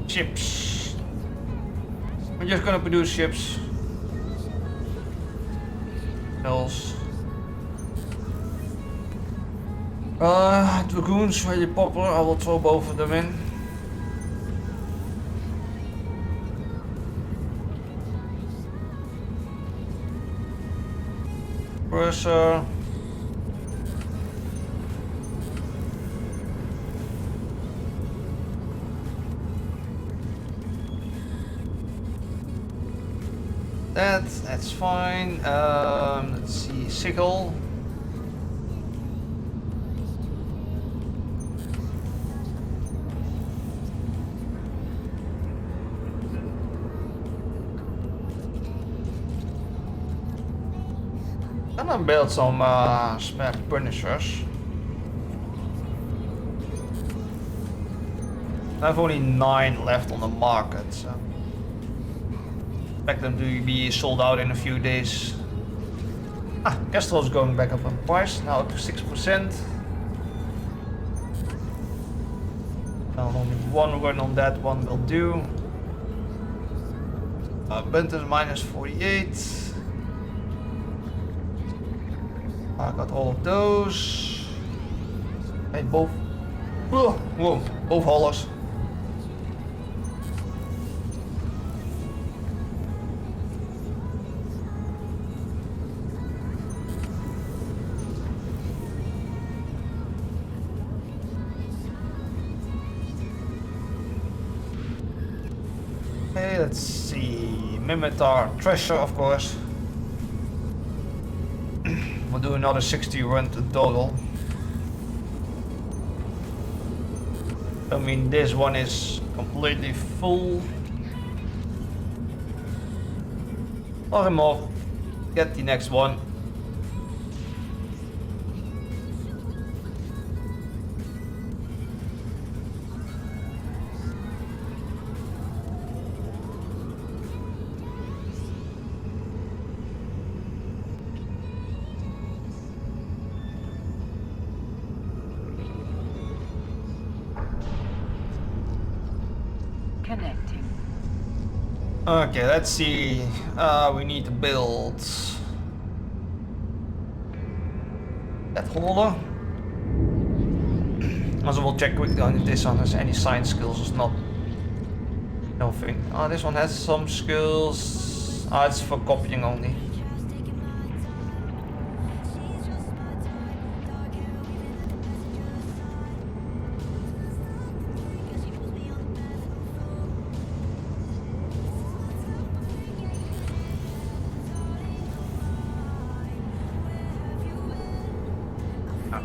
chips. We're just gonna produce chips. Else. Dragoons, really popular. I will throw both of them in. Corsair. That's fine. Let's see, sickle. Gonna build some spare punishers. I have only 9 left on the market, so. Expect them to be sold out in a few days. Castro's going back up in price, now up to 6%. Now only one run on that one will do. Benton's minus 48. I got all of those. Hey, both. Whoa, both haulers. Okay, let's see. Mimitar Treasure, of course. We'll do another 60 run to total. I mean, this one is completely full. Log him off. Get the next one. Connecting. Okay, let's see. We need to build that holder. Also, we'll check quickly on if this one has any science skills or not. No thing. This one has some skills. It's for copying only.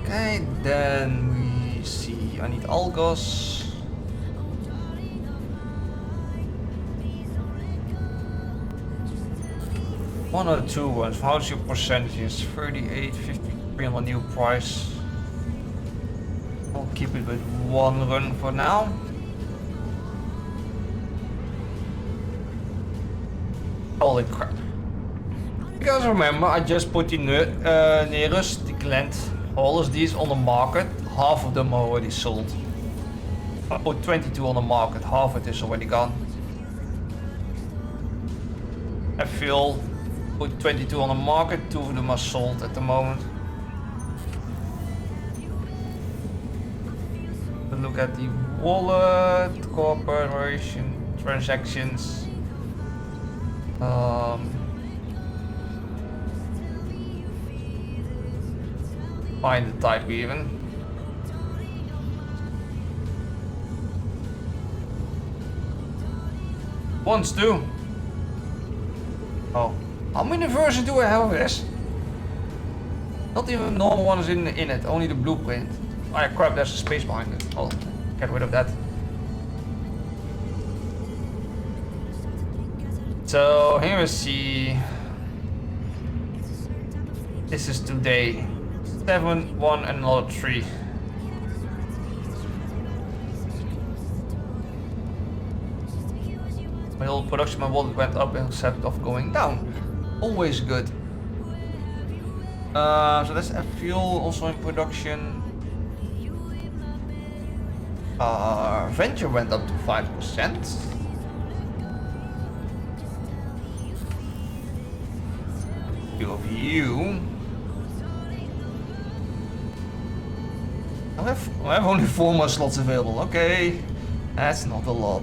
Okay, then we see I need algos. One or two ones. How's your percentages? 38, 53 on the new price. I'll keep it with one run for now. Holy crap. Because remember, I just put the nearest, the Glent haulers, these on the market. Half of them are already sold. I put 22 on the market, half of it is already gone. I feel put 22 on the market, 2 of them are sold at the moment. Look at the wallet, corporation, transactions. Find the type even. Wants to. Oh, how many versions do I have of this? Not even normal ones in it, only the blueprint. Oh yeah, crap, there's a space behind it. I'll get rid of that. So here is the. This is today. 7, 1 and another 3. My whole production, my wallet went up instead of going down. Always good. So that's a fuel also in production. Venture went up to 5%. Few of you. I have only 4 more slots available. Okay, that's not a lot.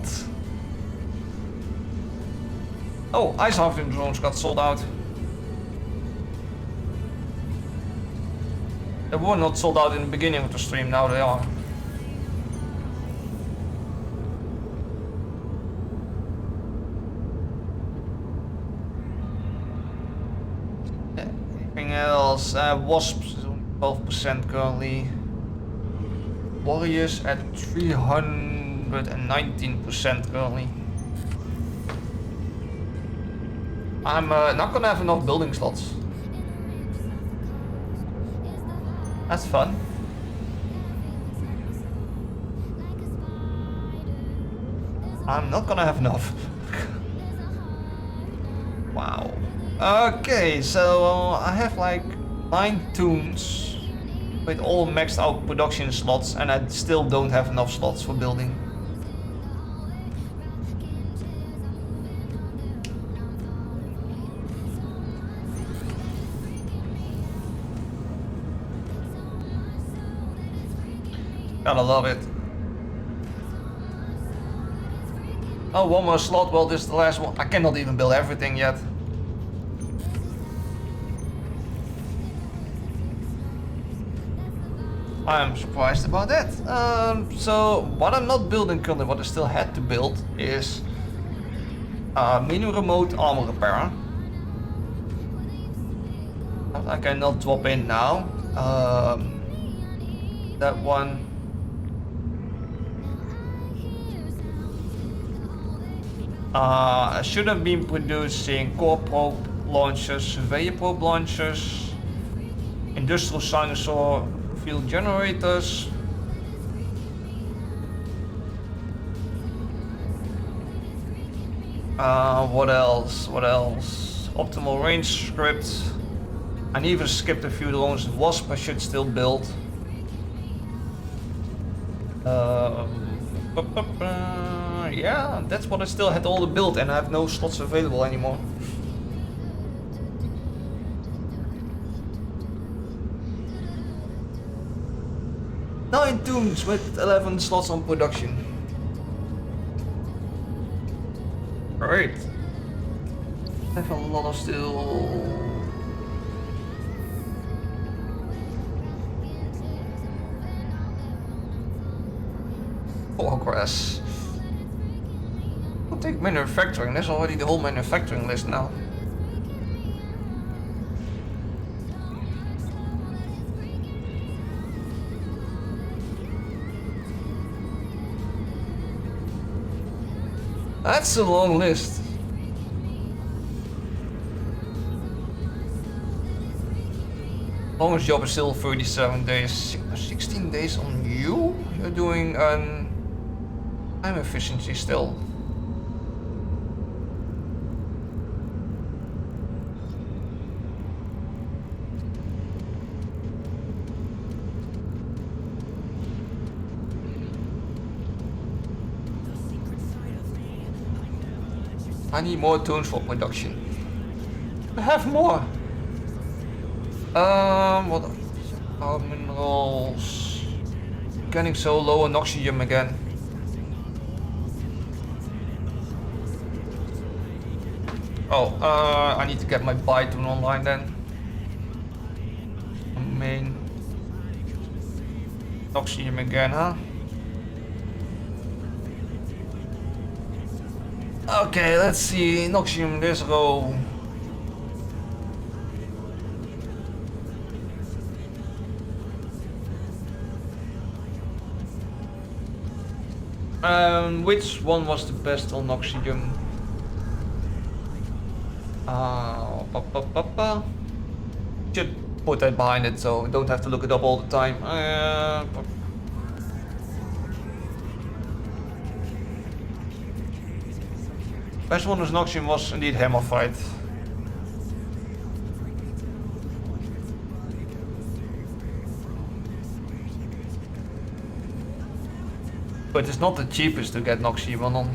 Oh, ice harvesting drones got sold out. They were not sold out in the beginning of the stream, now they are. Anything else? Wasps is only 12% currently. Warriors at 319% currently. I'm not gonna have enough building slots. That's fun. I'm not gonna have enough. Wow. Okay, so I have like 9 tunes with all maxed out production slots, and I still don't have enough slots for building. Gotta love it. Oh, one more slot. Well, this is the last one. I cannot even build everything yet. I'm surprised about that. So what I'm not building currently, what I still had to build, is mini remote armor repair. I cannot drop in now. That one. I should have been producing core probe launchers, surveyor probe launchers, industrial dinosaur field generators. What else? What else? Optimal range script. I even skipped a few drones. Wasp I should still build. Yeah, that's what I still had all the build, and I have no slots available anymore. Nine tunes with 11 slots on production. Great. I have a lot of still. Progress. I'll take manufacturing. There's already the whole manufacturing list now. That's a long list. Longest job is still 37 days. 16 days on you? You're doing an time efficiency still. I need more tones for production. I have more. What? Power minerals. Getting so low on oxygen again. Oh, I need to get my bitt tune online then. Main. Oxygen again, huh? Okay, let's see. Noxium, this row. Which one was the best on Noxium? Should put that behind it so we don't have to look it up all the time. Best one as Noxium was indeed Hammer Fight. But it's not the cheapest to get Noxium on.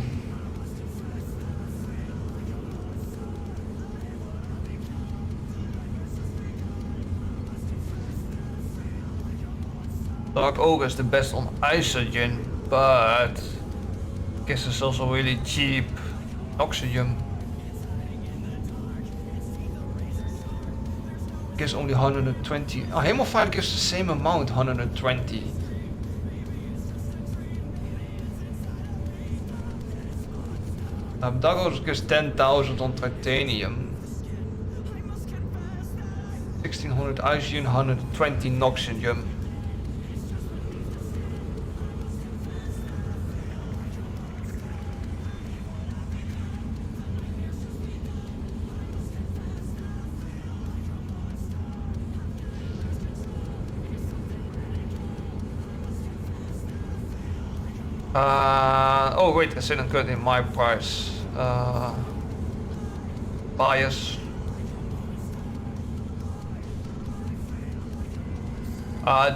Dark Ogre is the best on Isogen, but I guess it's also really cheap. Oxygen. Gives only 120. Oh, Hammerfire gives the same amount, 120. Dagos gives 10,000 on titanium. 1600 Isogen, 120 Noxium. Oh wait, I didn't cut in my price. Bias.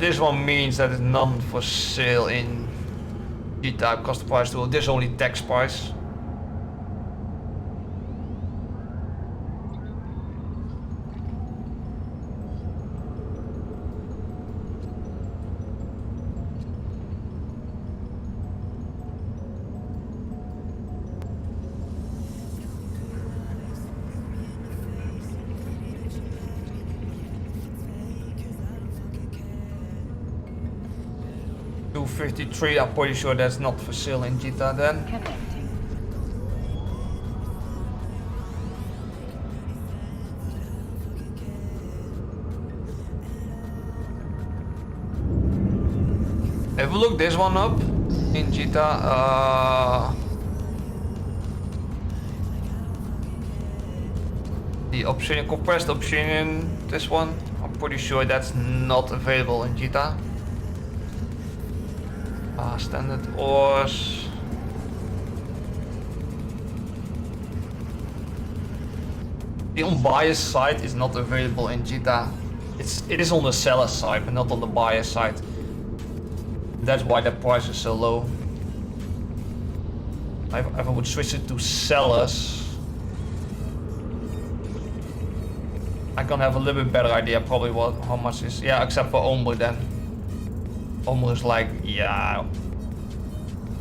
This one means that it's none for sale in G-type custom price tool. This only text price. $253, I'm pretty sure that's not for sale in Jita then. Connecting. If we look this one up in Jita, the Obsidian, compressed Obsidian, this one, I'm pretty sure that's not available in Jita. Standard ores. The unbiased side is not available in Jita. It is on the seller side, but not on the buyer side. That's why the price is so low. If I would switch it to sellers, I can have a little bit better idea probably how much is. Yeah, except for Ombre then. Ombre is like, yeah.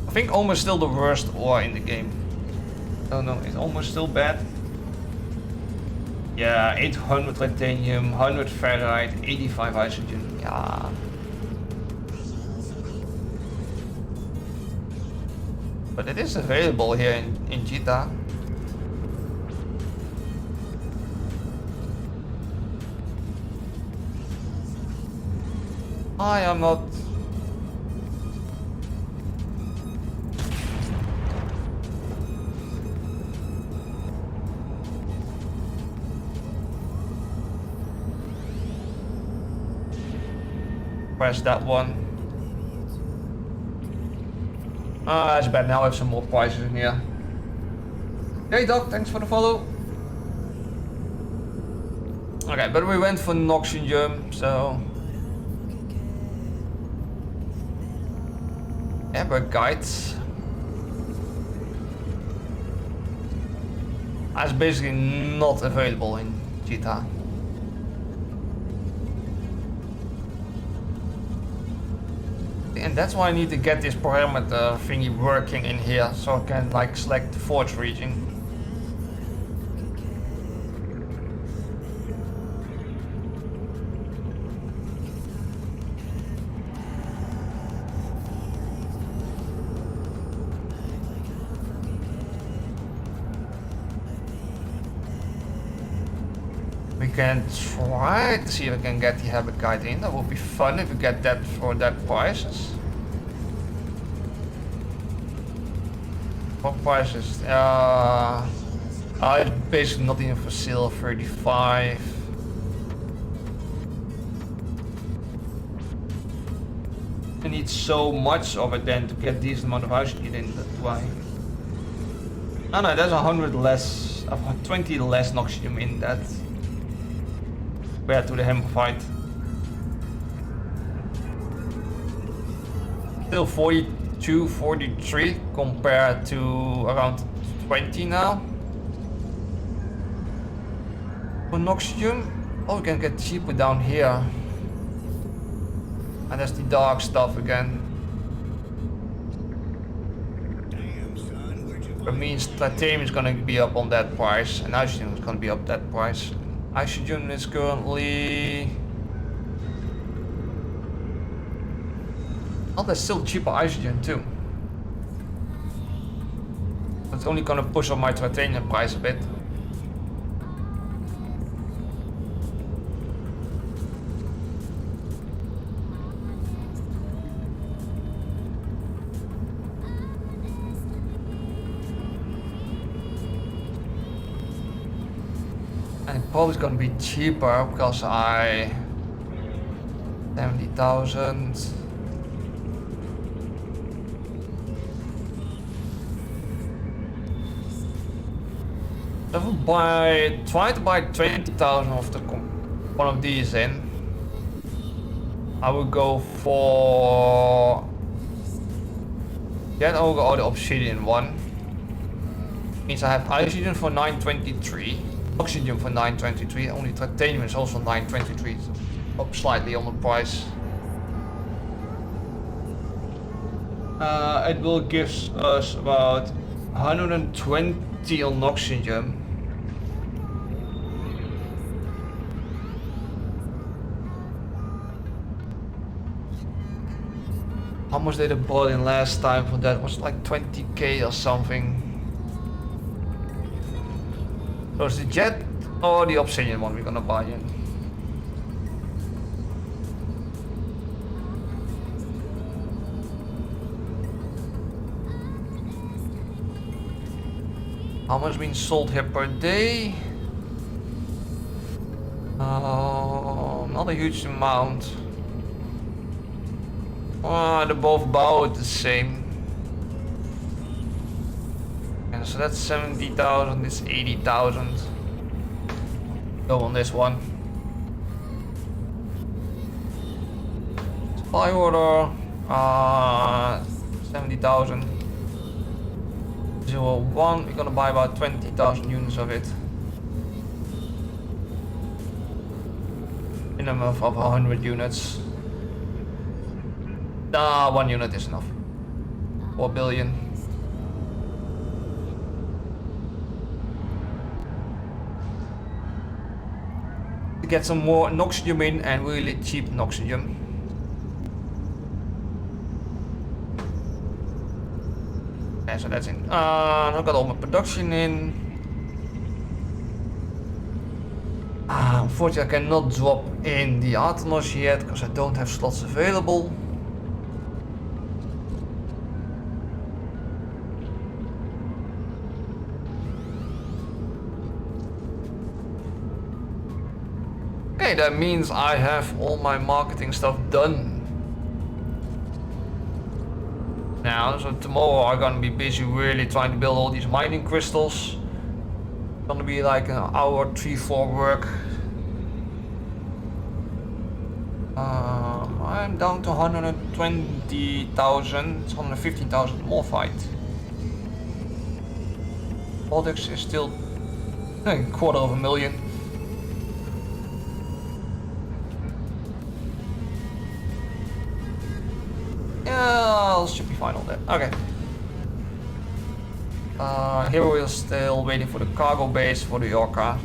I think Ombre is still the worst ore in the game. Oh no, is Ombre still bad? Yeah, 800 titanium, 100 ferrite, 85 isogen. Yeah. But it is available here in Jita. I am not. press that one. That's bad. Now I have some more prices in here. Hey Doc, thanks for the follow. Okay, but we went for an oxygen, so yeah, but guides. That's basically not available in GTA. And that's why I need to get this parameter thingy working in here, so I can like select the forge region. We can try to see if I can get the habit guide in. That would be fun if we get that for that prices. What prices? It's basically not even for sale. 35. I need so much of it then to get decent amount of oxygen in. That's why. Oh no, there's 100 less, 20 less oxygen in that. Compared to the hammer fight. Still 42, 43 compared to around 20 now. For oxygen, oh, we can get cheaper down here. And that's the dark stuff again. That means titanium is gonna be up on that price, and oxygen is gonna be up that price. Oxygen is currently... oh, there's still cheaper oxygen too. That's only gonna push up my titanium price a bit. And it's probably gonna be cheaper because I 70,000. I will try to buy 20,000 of the one of these in. I will go for get over the obsidian one. Means I have oxygen for 923. Oxygen for 923, only titanium is also 923, so up slightly on the price. It will give us about 120 on oxygen. How much did I bought in last time for that? Was it like 20k or something? So it's the jet or the obsidian one we're gonna buy in. How much being sold here per day? Not a huge amount. They're both about the same. And so that's 70,000, this 80,000. Go on this one. Supply order, 70,000. 01, we're gonna buy about 20,000 units of it. Minimum of 100 units. Nah, 1 unit is enough. 4 billion. To get some more oxygen in and really cheap oxygen. Okay, so that's in. I've got all my production in. Unfortunately, I cannot drop in the Artenos yet because I don't have slots available. Okay, that means I have all my marketing stuff done. now. So tomorrow I'm gonna be busy really trying to build all these mining crystals. It's gonna be like an hour, 3-4 work. I'm down to 120,000. It's 115,000 more fight. Politics is still a quarter of a million. Yeah, should be fine on that. Okay. Here we're still waiting for the cargo base for the Orca.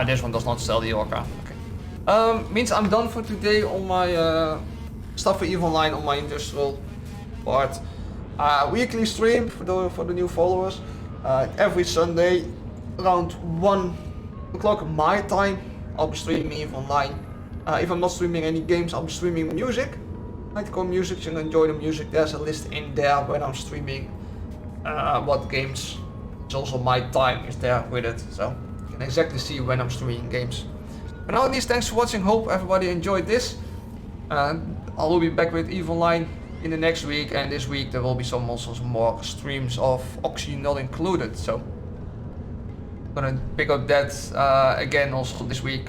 This one does not sell the Orca. Okay. Means I'm done for today on my stuff for EVE Online on my industrial part. Weekly stream for the new followers. Every Sunday around 1 o'clock my time. I'll be streaming EVE Online. If I'm not streaming any games, I'll be streaming music. Nightcore music, you can enjoy the music. There's a list in there when I'm streaming what games. It's also my time is there with it, so you can exactly see when I'm streaming games. But now, these thanks for watching. Hope everybody enjoyed this. I will be back with EVE Online in the next week, and this week there will be also some more streams of Oxy not included. So I'm gonna pick up that again also this week.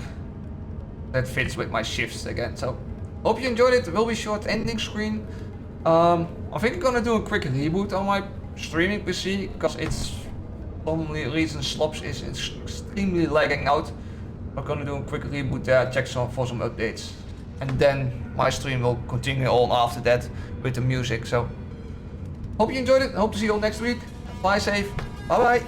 That fits with my shifts again. So hope you enjoyed it. It will be short ending screen. I think I'm gonna do a quick reboot on my streaming PC because it's for some reason Slops is extremely lagging out. I'm gonna do a quick reboot there, check for some updates, and then my stream will continue on after that with the music. So hope you enjoyed it. Hope to see you all next week. Fly safe. Bye bye.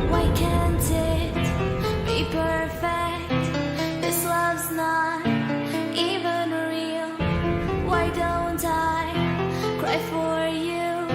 Why can't it be perfect? This love's not even real. Why don't I cry for you?